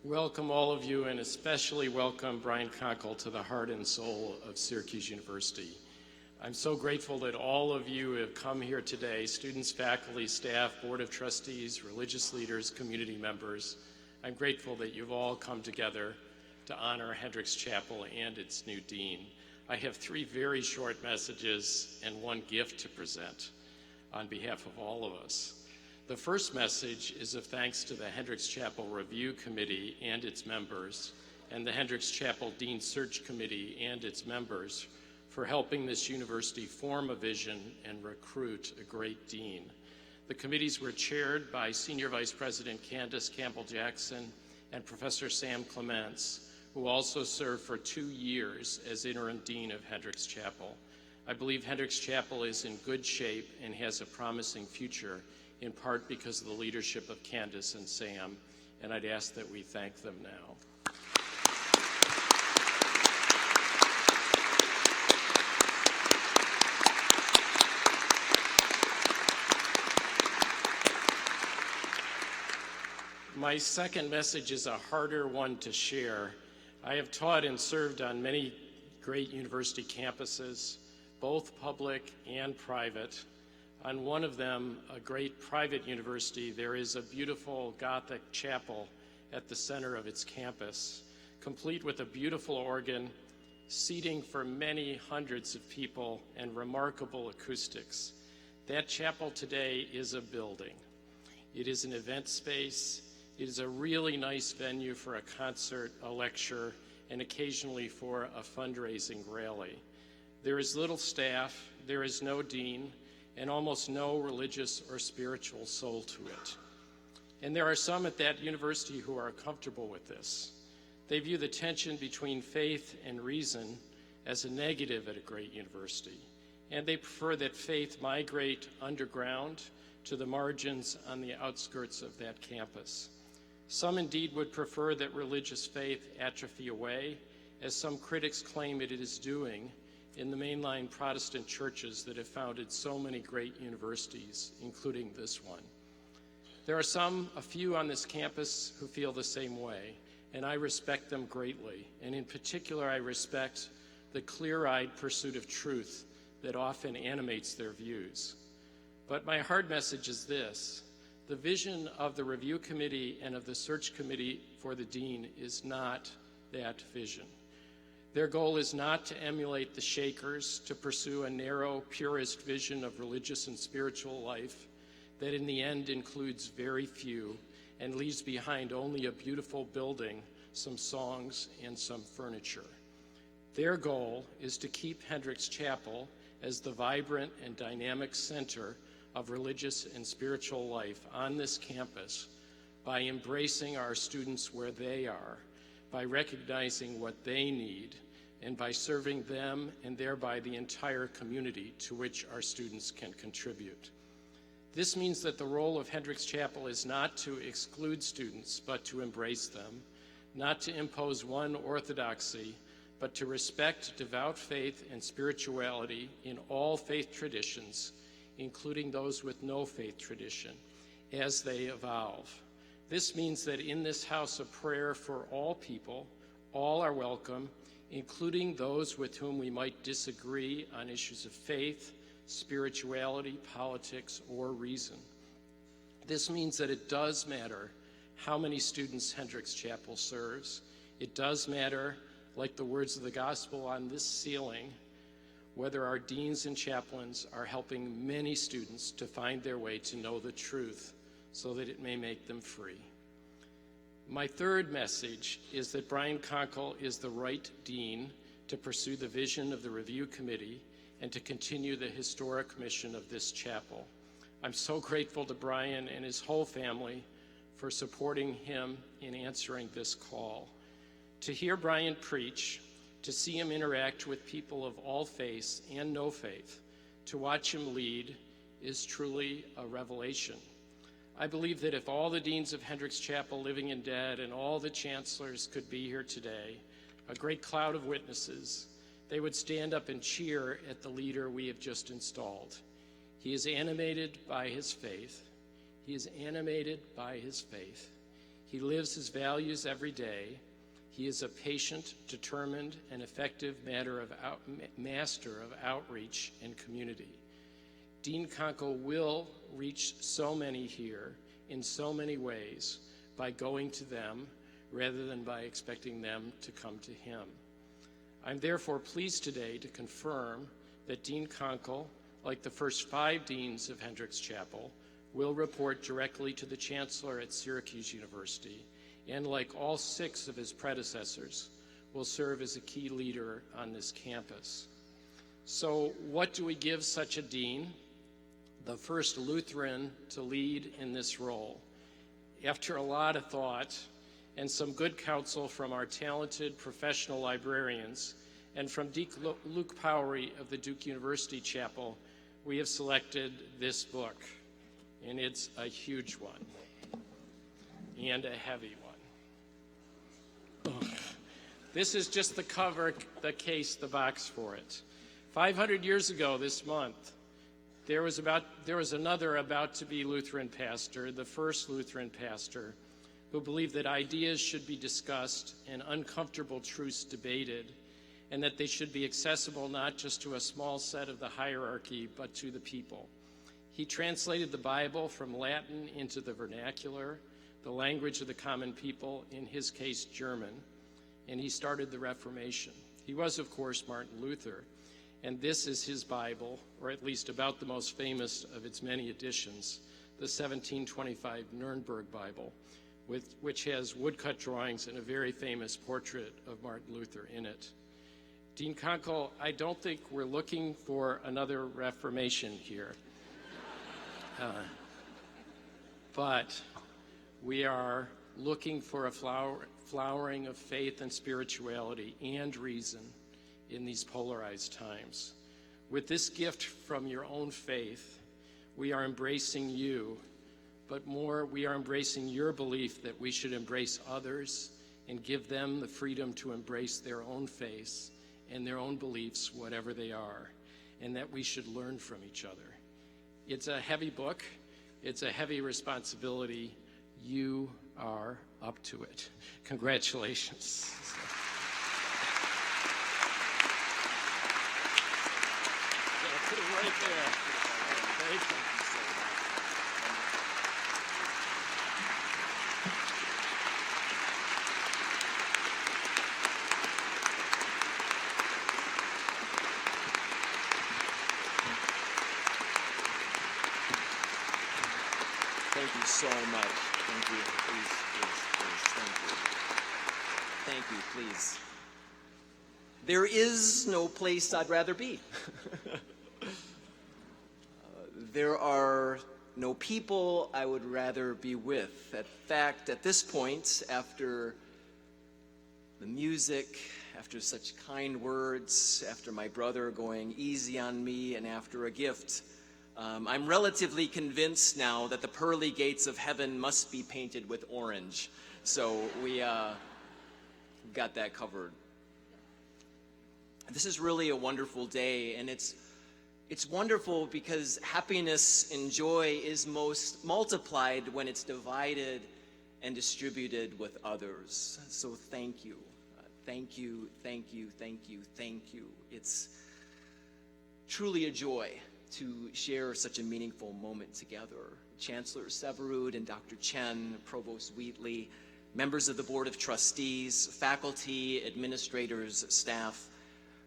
Speaker 16: Welcome all of you, and especially welcome Brian Konkol to the heart and soul of Syracuse University. I'm so grateful that all of you have come here today, students, faculty, staff, Board of Trustees, religious leaders, community members. I'm grateful that you've all come together to honor Hendricks Chapel and its new dean. I have 3 very short messages and 1 gift to present on behalf of all of us. The first message is of thanks to the Hendricks Chapel Review Committee and its members, and the Hendricks Chapel Dean Search Committee and its members for helping this university form a vision and recruit a great dean. The committees were chaired by Senior Vice President Candace Campbell-Jackson and Professor Sam Clements, who also served for 2 years as interim dean of Hendricks Chapel. I believe Hendricks Chapel is in good shape and has a promising future, in part because of the leadership of Candace and Sam, and I'd ask that we thank them now. My second message is a harder one to share. I have taught and served on many great university campuses, both public and private. On one of them, a great private university, there is a beautiful Gothic chapel at the center of its campus, complete with a beautiful organ, seating for many hundreds of people, and remarkable acoustics. That chapel today is a building. It is an event space. It is a really nice venue for a concert, a lecture, and occasionally for a fundraising rally. There is little staff, there is no dean, and almost no religious or spiritual soul to it. And there are some at that university who are comfortable with this. They view the tension between faith and reason as a negative at a great university, and they prefer that faith migrate underground to the margins on the outskirts of that campus. Some indeed would prefer that religious faith atrophy away, as some critics claim it is doing in the mainline Protestant churches that have founded so many great universities, including this one. There are a few on this campus who feel the same way, and I respect them greatly. And in particular, I respect the clear-eyed pursuit of truth that often animates their views. But my hard message is this: the vision of the review committee and of the search committee for the dean is not that vision. Their goal is not to emulate the Shakers, to pursue a narrow, purist vision of religious and spiritual life that in the end includes very few and leaves behind only a beautiful building, some songs, and some furniture. Their goal is to keep Hendricks Chapel as the vibrant and dynamic center of religious and spiritual life on this campus by embracing our students where they are, by recognizing what they need, and by serving them and thereby the entire community to which our students can contribute. This means that the role of Hendricks Chapel is not to exclude students, but to embrace them, not to impose one orthodoxy, but to respect devout faith and spirituality in all faith traditions, including those with no faith tradition, as they evolve. This means that in this house of prayer for all people, all are welcome, including those with whom we might disagree on issues of faith, spirituality, politics, or reason. This means that it does matter how many students Hendricks Chapel serves. It does matter, like the words of the gospel on this ceiling, whether our deans and chaplains are helping many students to find their way to know the truth so that it may make them free. My third message is that Brian Konkol is the right dean to pursue the vision of the review committee and to continue the historic mission of this chapel. I'm so grateful to Brian and his whole family for supporting him in answering this call. To hear Brian preach, to see him interact with people of all faiths and no faith, to watch him lead is truly a revelation. I believe that if all the deans of Hendricks Chapel, living and dead, and all the chancellors could be here today, a great cloud of witnesses, they would stand up and cheer at the leader we have just installed. He is animated by his faith. He is animated by his faith. He lives his values every day. He is a patient, determined, and effective master of outreach and community. Dean Konkol will reach so many here in so many ways by going to them rather than by expecting them to come to him. I'm therefore pleased today to confirm that Dean Konkol, like the first 5 deans of Hendricks Chapel, will report directly to the chancellor at Syracuse University, and like all 6 of his predecessors, will serve as a key leader on this campus. So what do we give such a dean? The first Lutheran to lead in this role. After a lot of thought and some good counsel from our talented professional librarians and from Dean Luke Powery of the Duke University Chapel, we have selected this book, and it's a huge one and a heavy one. Ugh. This is just the cover, the case, the box for it. 500 years ago this month, there was another about-to-be Lutheran pastor, the first Lutheran pastor, who believed that ideas should be discussed and uncomfortable truths debated, and that they should be accessible not just to a small set of the hierarchy, but to the people. He translated the Bible from Latin into the vernacular, the language of the common people, in his case, German, and he started the Reformation. He was, of course, Martin Luther, and this is his Bible, or at least about the most famous of its many editions, the 1725 Nuremberg Bible, which has woodcut drawings and a very famous portrait of Martin Luther in it. Dean Konkol, I don't think we're looking for another Reformation here. But we are looking for a flowering of faith and spirituality and reason in these polarized times. With this gift from your own faith, we are embracing you, but more, we are embracing your belief that we should embrace others and give them the freedom to embrace their own faith and their own beliefs, whatever they are, and that we should learn from each other. It's a heavy book. It's a heavy responsibility. You are up to it. Congratulations. Put it right there. Thank you.
Speaker 17: so much. Thank you. Please, thank you. Thank you, please. There is no place I'd rather be. There are no people I would rather be with. In fact, at this point, after the music, after such kind words, after my brother going easy on me, and after a gift, I'm relatively convinced now that the pearly gates of heaven must be painted with orange. So we got that covered. This is really a wonderful day, and it's wonderful because happiness and joy is most multiplied when it's divided and distributed with others. So thank you. Thank you, thank you, thank you, thank you. It's truly a joy to share such a meaningful moment together. Chancellor Severud and Dr. Chen, Provost Wheatley, members of the Board of Trustees, faculty, administrators, staff,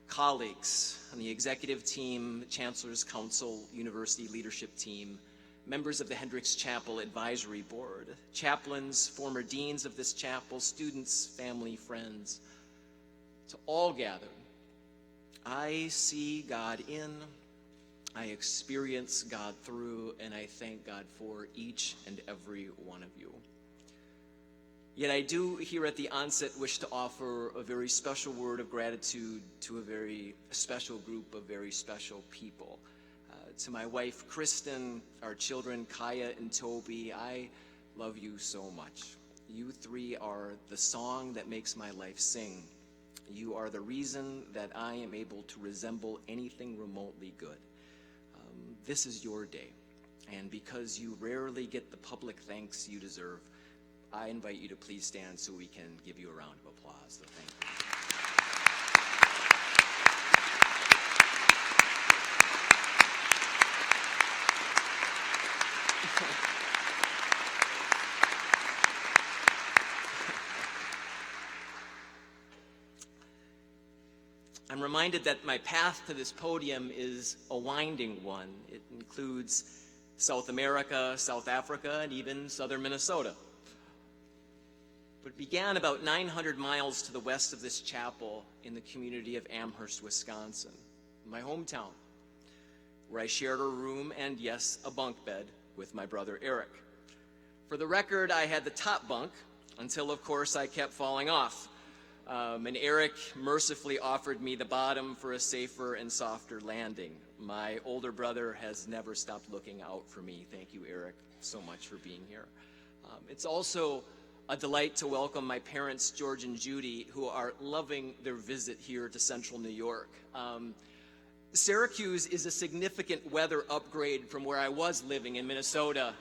Speaker 17: colleagues on the executive team, Chancellor's Council, University Leadership Team, members of the Hendricks Chapel Advisory Board, chaplains, former deans of this chapel, students, family, friends, to all gathered. I see God in, I experience God through, and I thank God for each and every one of you. Yet I do here at the onset wish to offer a very special word of gratitude to a very special group of very special people. To my wife, Kristen, our children, Kaya and Toby, I love you so much. You three are the song that makes my life sing. You are the reason that I am able to resemble anything remotely good. This is your day, and because you rarely get the public thanks you deserve, I invite you to please stand so we can give you a round of applause. So thank you. I'm reminded that my path to this podium is a winding one. It includes South America, South Africa, and even southern Minnesota. But it began about 900 miles to the west of this chapel in the community of Amherst, Wisconsin, my hometown, where I shared a room and, yes, a bunk bed with my brother Eric. For the record, I had the top bunk until, of course, I kept falling off. And Eric mercifully offered me the bottom for a safer and softer landing. My older brother has never stopped looking out for me. Thank you, Eric, so much for being here. It's also a delight to welcome my parents, George and Judy, who are loving their visit here to central New York. Syracuse is a significant weather upgrade from where I was living in Minnesota.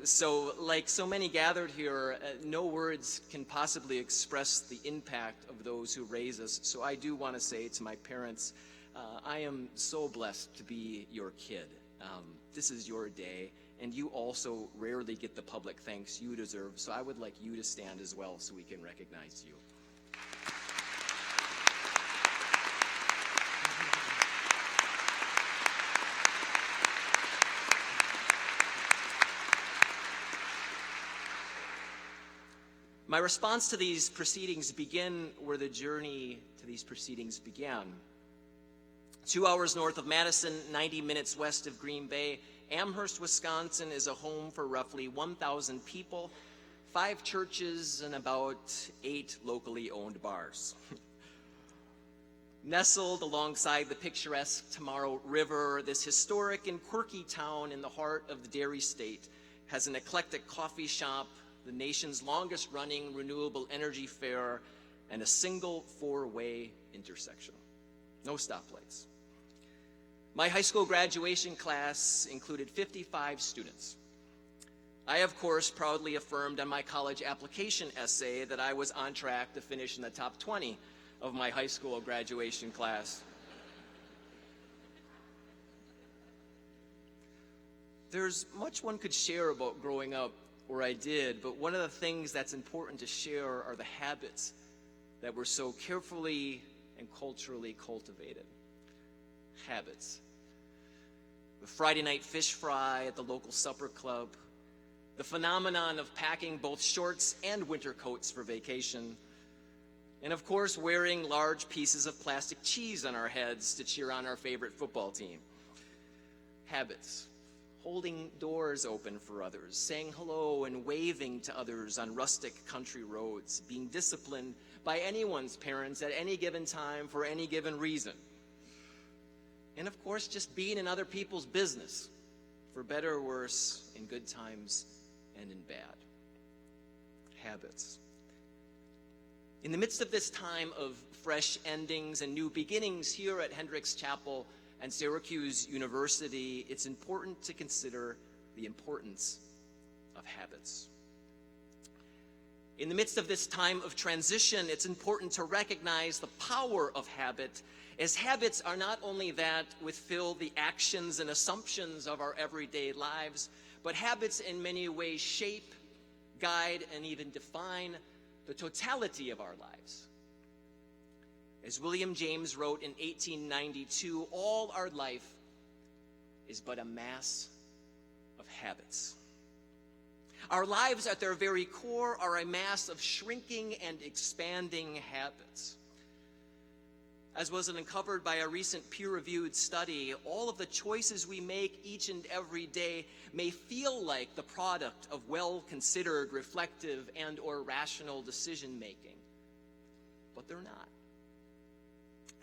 Speaker 17: So like so many gathered here, no words can possibly express the impact of those who raise us. So I do want to say to my parents, I am so blessed to be your kid. This is your day, and you also rarely get the public thanks you deserve. So I would like you to stand as well so we can recognize you. My response to these proceedings begin where the journey to these proceedings began. 2 hours north of Madison, 90 minutes west of Green Bay, Amherst, Wisconsin is a home for roughly 1,000 people, 5 churches, and about 8 locally owned bars. Nestled alongside the picturesque Tomorrow River, this historic and quirky town in the heart of the Dairy State has an eclectic coffee shop, the nation's longest-running renewable energy fair, and a single 4-way intersection. No stoplights. My high school graduation class included 55 students. I, of course, proudly affirmed on my college application essay that I was on track to finish in the top 20 of my high school graduation class. There's much one could share about growing up where I did, but one of the things that's important to share are the habits that were so carefully and culturally cultivated. Habits. The Friday night fish fry at the local supper club, the phenomenon of packing both shorts and winter coats for vacation, and of course wearing large pieces of plastic cheese on our heads to cheer on our favorite football team. Habits. Holding doors open for others, saying hello and waving to others on rustic country roads, being disciplined by anyone's parents at any given time for any given reason. And of course, just being in other people's business, for better or worse, in good times and in bad. Habits. In the midst of this time of fresh endings and new beginnings here at Hendricks Chapel and Syracuse University, it's important to consider the importance of habits. In the midst of this time of transition, it's important to recognize the power of habit, as habits are not only that which fill the actions and assumptions of our everyday lives, but habits in many ways shape, guide, and even define the totality of our lives. As William James wrote in 1892, all our life is but a mass of habits. Our lives at their very core are a mass of shrinking and expanding habits. As was uncovered by a recent peer-reviewed study, all of the choices we make each and every day may feel like the product of well-considered, reflective, and/or rational decision-making, but they're not.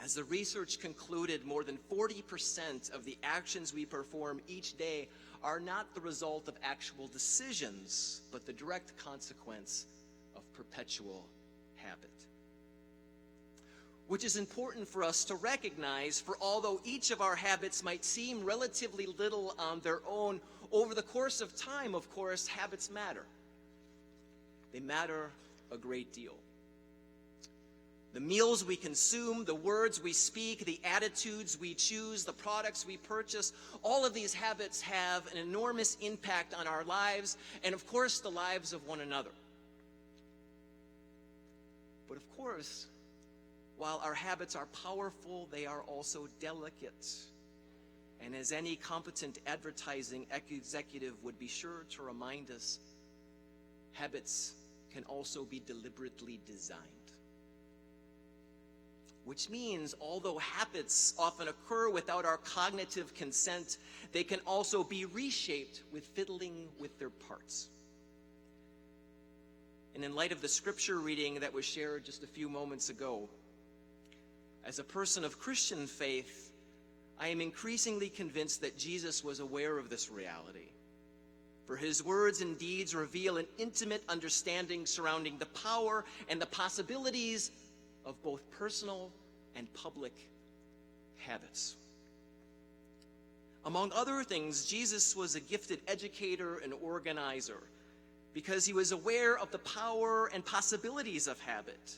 Speaker 17: As the research concluded, more than 40% of the actions we perform each day are not the result of actual decisions, but the direct consequence of perpetual habit. Which is important for us to recognize, for although each of our habits might seem relatively little on their own, over the course of time, of course, habits matter. They matter a great deal. The meals we consume, the words we speak, the attitudes we choose, the products we purchase, all of these habits have an enormous impact on our lives and, of course, the lives of one another. But, of course, while our habits are powerful, they are also delicate. And as any competent advertising executive would be sure to remind us, habits can also be deliberately designed. Which means, although habits often occur without our cognitive consent, they can also be reshaped with fiddling with their parts. And in light of the scripture reading that was shared just a few moments ago, as a person of Christian faith, I am increasingly convinced that Jesus was aware of this reality. For his words and deeds reveal an intimate understanding surrounding the power and the possibilities of both personal and public habits. Among other things, Jesus was a gifted educator and organizer because he was aware of the power and possibilities of habit,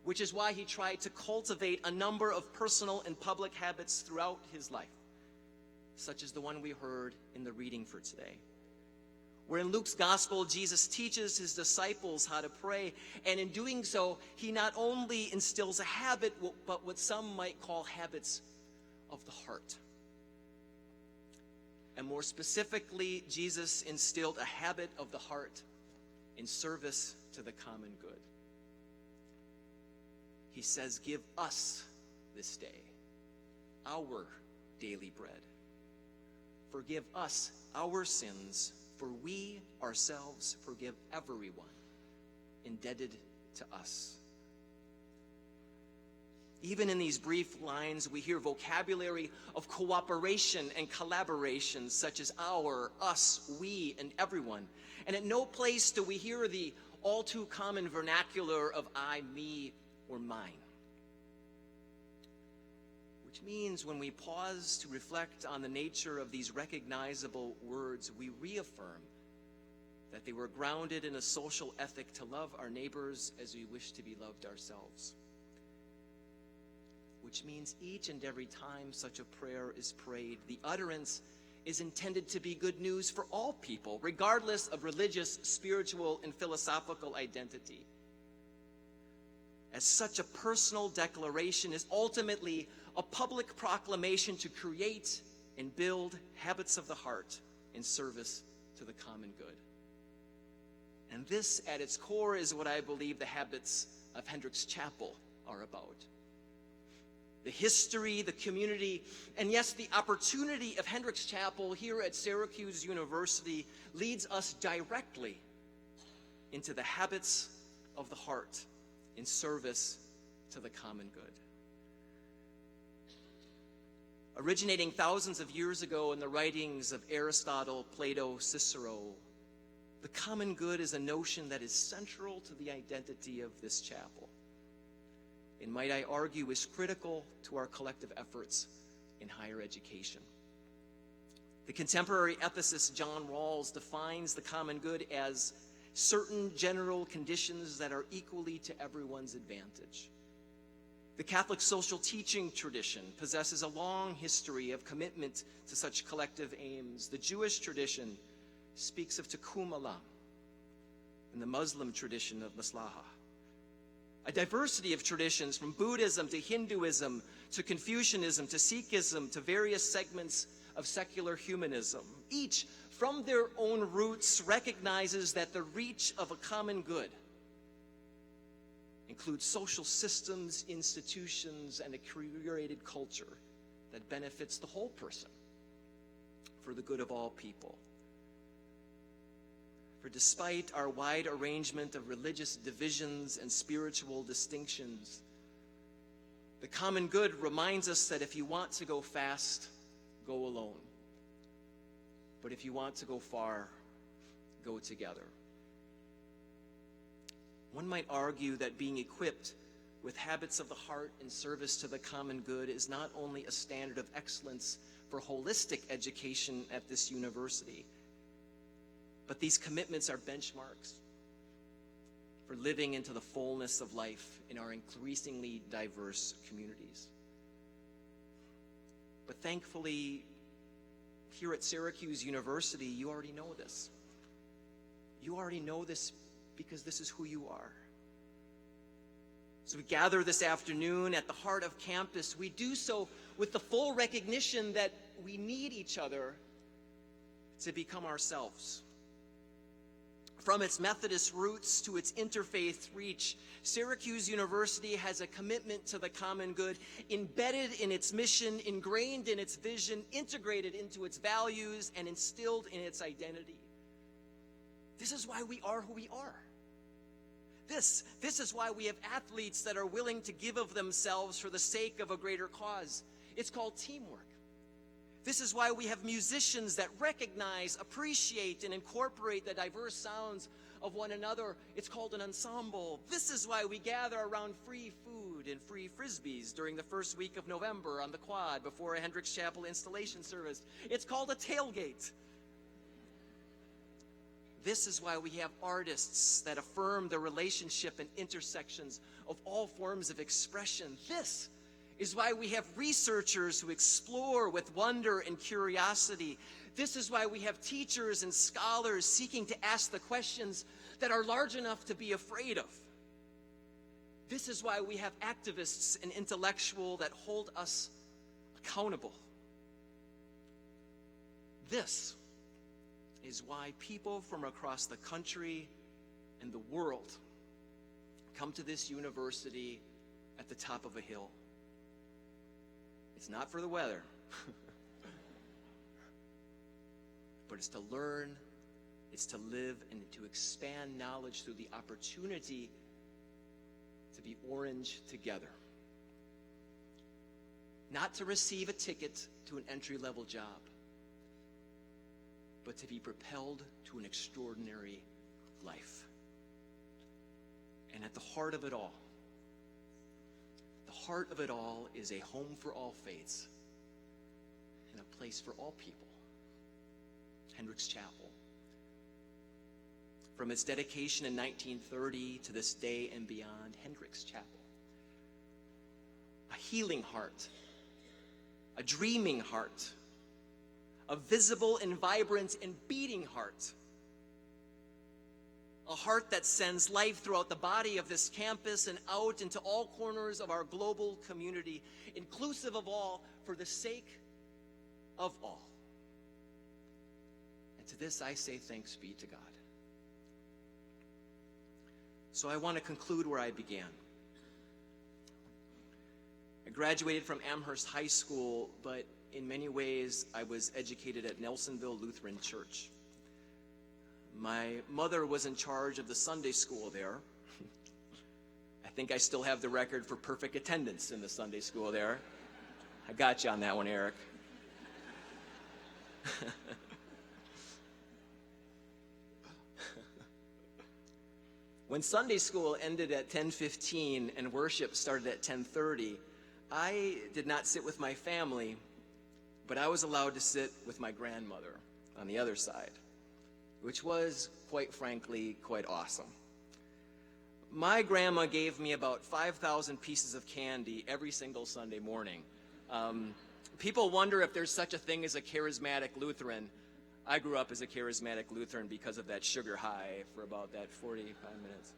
Speaker 17: which is why he tried to cultivate a number of personal and public habits throughout his life, such as the one we heard in the reading for today, where in Luke's gospel, Jesus teaches his disciples how to pray, and in doing so, he not only instills a habit, but what some might call habits of the heart. And more specifically, Jesus instilled a habit of the heart in service to the common good. He says, "Give us this day our daily bread. Forgive us our sins, for we ourselves forgive everyone indebted to us." Even in these brief lines, we hear vocabulary of cooperation and collaboration, such as our, us, we, and everyone. And at no place do we hear the all too common vernacular of I, me, or mine. Which means when we pause to reflect on the nature of these recognizable words, we reaffirm that they were grounded in a social ethic to love our neighbors as we wish to be loved ourselves. Which means each and every time such a prayer is prayed, the utterance is intended to be good news for all people, regardless of religious, spiritual, and philosophical identity. As such a personal declaration is ultimately a public proclamation to create and build habits of the heart in service to the common good. And this, at its core, is what I believe the habits of Hendricks Chapel are about. The history, the community, and yes, the opportunity of Hendricks Chapel here at Syracuse University leads us directly into the habits of the heart in service to the common good. Originating thousands of years ago in the writings of Aristotle, Plato, Cicero, the common good is a notion that is central to the identity of this chapel, and might I argue is critical to our collective efforts in higher education. The contemporary ethicist John Rawls defines the common good as certain general conditions that are equally to everyone's advantage. The Catholic social teaching tradition possesses a long history of commitment to such collective aims. The Jewish tradition speaks of tikkun olam, and the Muslim tradition of maslaha. A diversity of traditions from Buddhism to Hinduism to Confucianism to Sikhism to various segments of secular humanism, each from their own roots recognizes that the reach of a common good includes social systems, institutions, and a curated culture that benefits the whole person for the good of all people. For despite our wide arrangement of religious divisions and spiritual distinctions, the common good reminds us that if you want to go fast, go alone. But if you want to go far, go together. One might argue that being equipped with habits of the heart in service to the common good is not only a standard of excellence for holistic education at this university, but these commitments are benchmarks for living into the fullness of life in our increasingly diverse communities. But thankfully, here at Syracuse University, you already know this. You already know this because this is who you are. So we gather this afternoon at the heart of campus. We do so with the full recognition that we need each other to become ourselves. From its Methodist roots to its interfaith reach, Syracuse University has a commitment to the common good embedded in its mission, ingrained in its vision, integrated into its values, and instilled in its identity. This is why we are who we are. This is why we have athletes that are willing to give of themselves for the sake of a greater cause. It's called teamwork. This is why we have musicians that recognize, appreciate, and incorporate the diverse sounds of one another. It's called an ensemble. This is why we gather around free food and free frisbees during the first week of November on the quad before a Hendricks Chapel installation service. It's called a tailgate. This is why we have artists that affirm the relationship and intersections of all forms of expression. This is why we have researchers who explore with wonder and curiosity. This is why we have teachers and scholars seeking to ask the questions that are large enough to be afraid of. This is why we have activists and intellectuals that hold us accountable. This is why people from across the country and the world come to this university at the top of a hill. It's not for the weather, but it's to learn, it's to live, and to expand knowledge through the opportunity to be orange together. Not to receive a ticket to an entry-level job, but to be propelled to an extraordinary life. And at the heart of it all, is a home for all faiths and a place for all people, Hendricks Chapel. From its dedication in 1930 to this day and beyond, Hendricks Chapel. A healing heart, a dreaming heart, a visible and vibrant and beating heart. A heart that sends life throughout the body of this campus and out into all corners of our global community, inclusive of all, for the sake of all. And to this I say thanks be to God. So I want to conclude where I began. I graduated from Amherst High School, but in many ways I was educated at Nelsonville Lutheran Church. My mother was in charge of the Sunday school there. I think I still have the record for perfect attendance in the Sunday school there. I got you on that one, Eric. When Sunday school ended at 10:15 and worship started at 10:30, I did not sit with my family, but I was allowed to sit with my grandmother on the other side, which was, quite frankly, quite awesome. My grandma gave me about 5,000 pieces of candy every single Sunday morning. People wonder if there's such a thing as a charismatic Lutheran. I grew up as a charismatic Lutheran because of that sugar high for about that 45 minutes.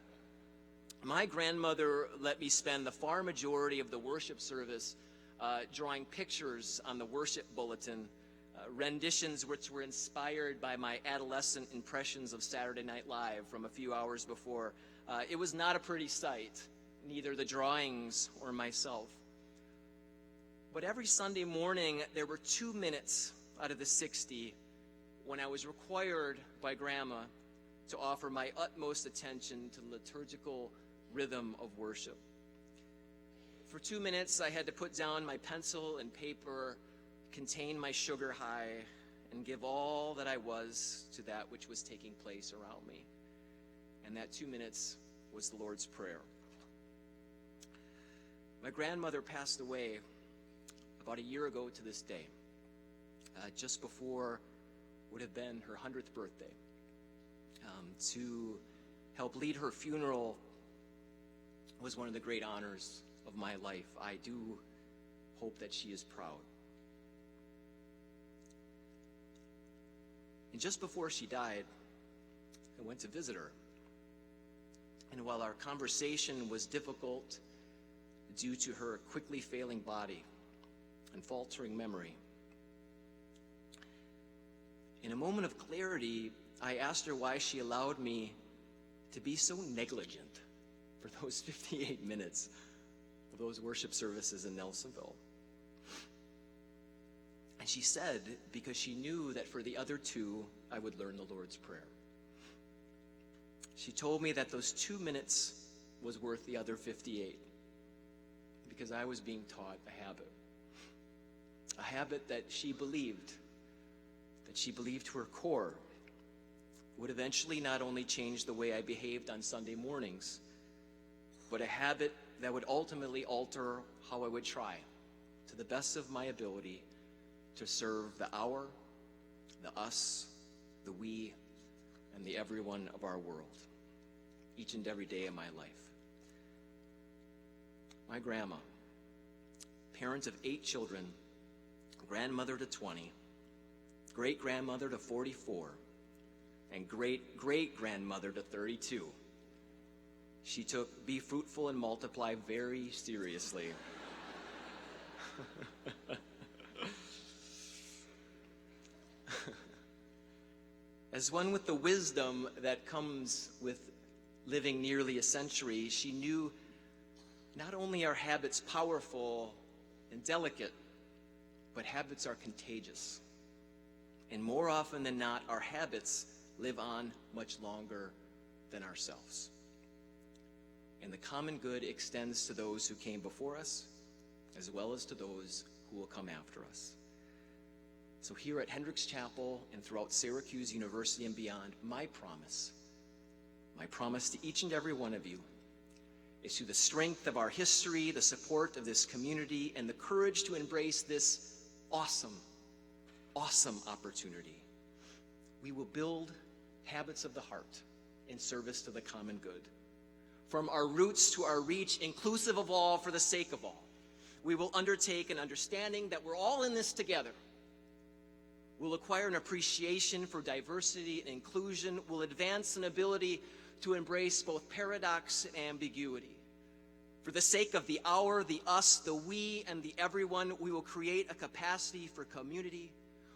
Speaker 17: My grandmother let me spend the far majority of the worship service drawing pictures on the worship bulletin, renditions which were inspired by my adolescent impressions of Saturday Night Live from a few hours before. It was not a pretty sight, neither the drawings or myself. But every Sunday morning, there were 2 minutes out of the 60 when I was required by Grandma to offer my utmost attention to the liturgical rhythm of worship. For 2 minutes, I had to put down my pencil and paper, contain my sugar high, and give all that I was to that which was taking place around me. And that 2 minutes was the Lord's Prayer. My grandmother passed away about a year ago to this day, just before would have been her 100th birthday. To help lead her funeral was one of the great honors of my life. I do hope that she is proud. And just before she died, I went to visit her. And while our conversation was difficult due to her quickly failing body and faltering memory, in a moment of clarity, I asked her why she allowed me to be so negligent for those 58 minutes of those worship services in Nelsonville. And she said, because she knew that for the other 2, I would learn the Lord's Prayer. She told me that those 2 minutes was worth the other 58, because I was being taught a habit that she believed to her core would eventually not only change the way I behaved on Sunday mornings, but a habit that would ultimately alter how I would try, to the best of my ability, to serve the our, the us, the we, and the everyone of our world, each and every day of my life. My grandma, parent of 8 children, grandmother to 20, great-grandmother to 44, and great-great-grandmother to 32. She took "be fruitful and multiply" very seriously. As one with the wisdom that comes with living nearly a century, she knew not only are habits powerful and delicate, but habits are contagious. And more often than not, our habits live on much longer than ourselves. And the common good extends to those who came before us, as well as to those who will come after us. So here at Hendricks Chapel and throughout Syracuse University and beyond, my promise to each and every one of you is, through the strength of our history, the support of this community, and the courage to embrace this awesome opportunity, we will build habits of the heart in service to the common good. From our roots to our reach, inclusive of all, for the sake of all, we will undertake an understanding that we're all in this together. We'll acquire an appreciation for diversity and inclusion. We'll advance an ability to embrace both paradox and ambiguity. For the sake of the our, the us, the we, and the everyone, we will create a capacity for community.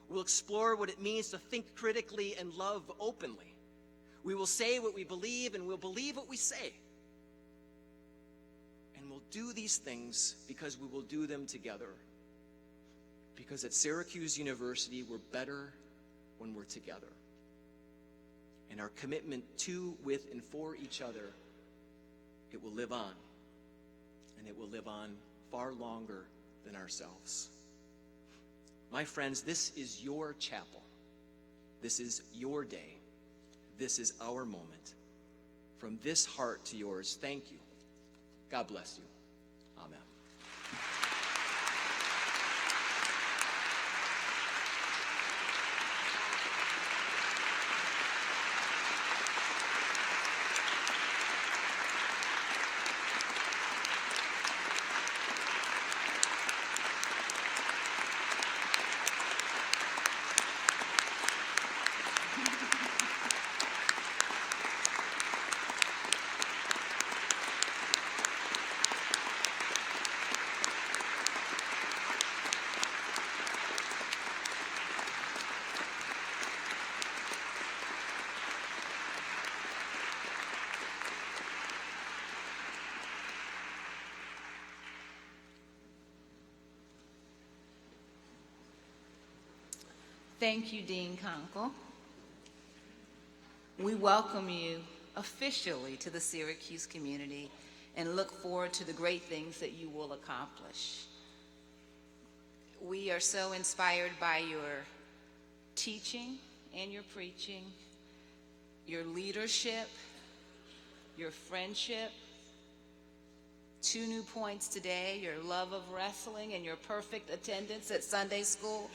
Speaker 17: We'll explore what it means to think critically and love openly. We will say what we believe, and we'll believe what we say. we'll do these things because we will do them together. Because at Syracuse University, we're better when we're together. And our commitment to, with, and for each other, it will live on. And it will live on far longer than ourselves. My friends, this is your chapel. This is your day. This is our moment. From this heart to yours, thank you. God bless you. Amen.
Speaker 1: Thank you, Dean Konkol. We welcome you officially to the Syracuse community and look forward to the great things that you will accomplish. We are so inspired by your teaching and your preaching, your leadership, your friendship. 2 new points today, your love of wrestling and your perfect attendance at Sunday school.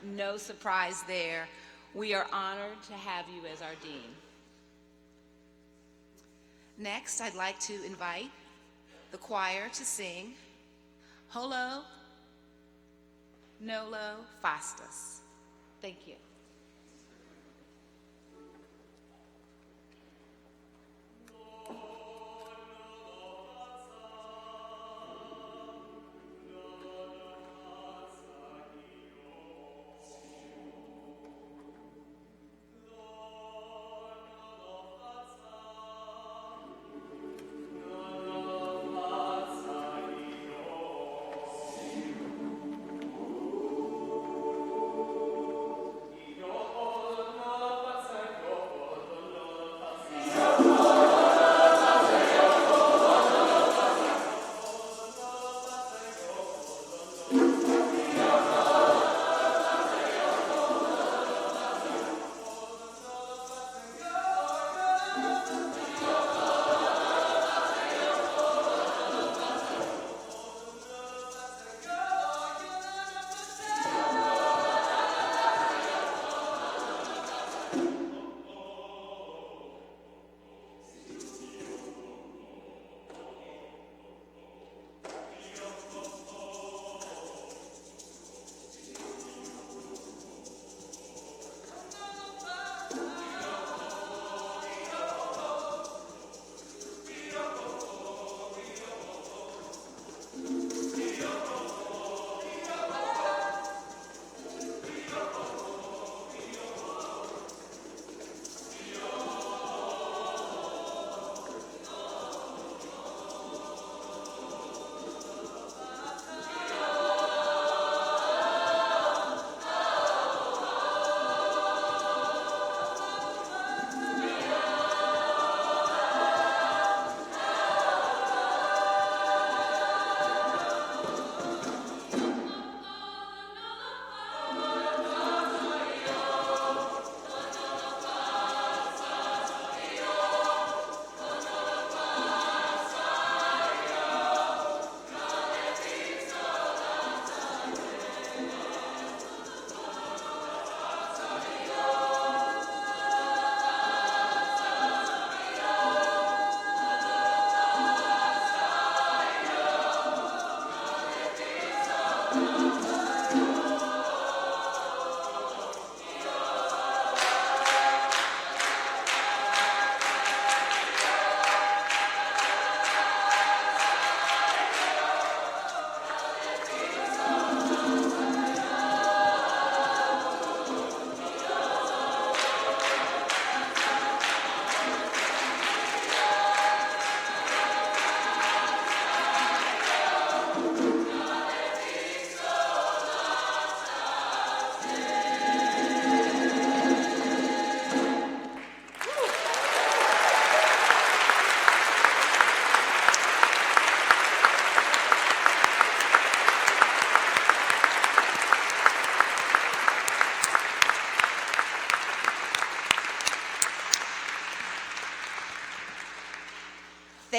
Speaker 1: No surprise there. We are honored to have you as our dean. Next, I'd like to invite the choir to sing Holo Nolo Fastas. Thank you.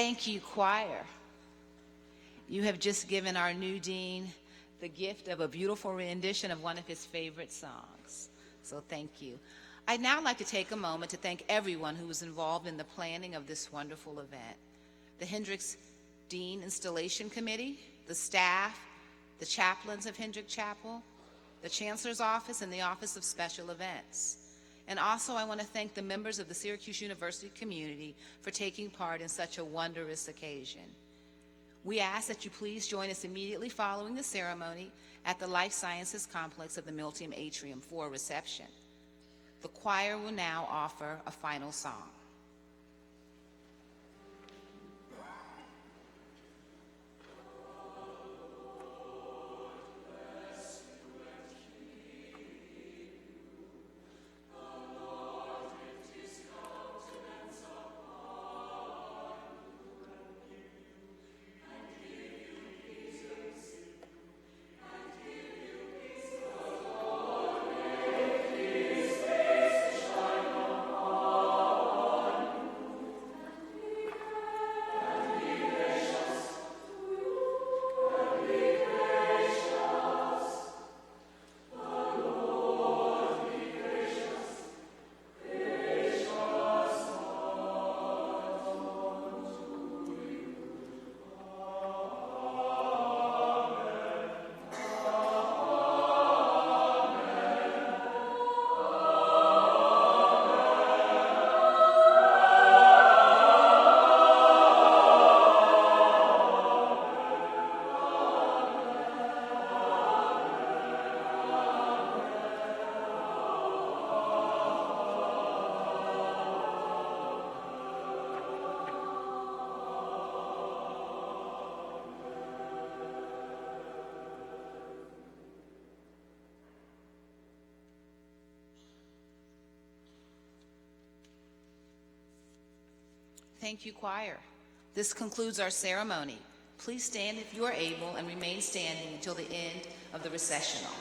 Speaker 1: Thank you, choir. You have just given our new dean the gift of a beautiful rendition of one of his favorite songs. So thank you. I'd now like to take a moment to thank everyone who was involved in the planning of this wonderful event. The Hendricks Dean Installation Committee, the staff, the chaplains of Hendricks Chapel, the Chancellor's Office, and the Office of Special Events. And also I want to thank the members of the Syracuse University community for taking part in such a wondrous occasion. We ask that you please join us immediately following the ceremony at the Life Sciences Complex of the Miltium Atrium for a reception. The choir will now offer a final song. Thank you, choir. This concludes our ceremony. Please stand if you are able and remain standing until the end of the recessional.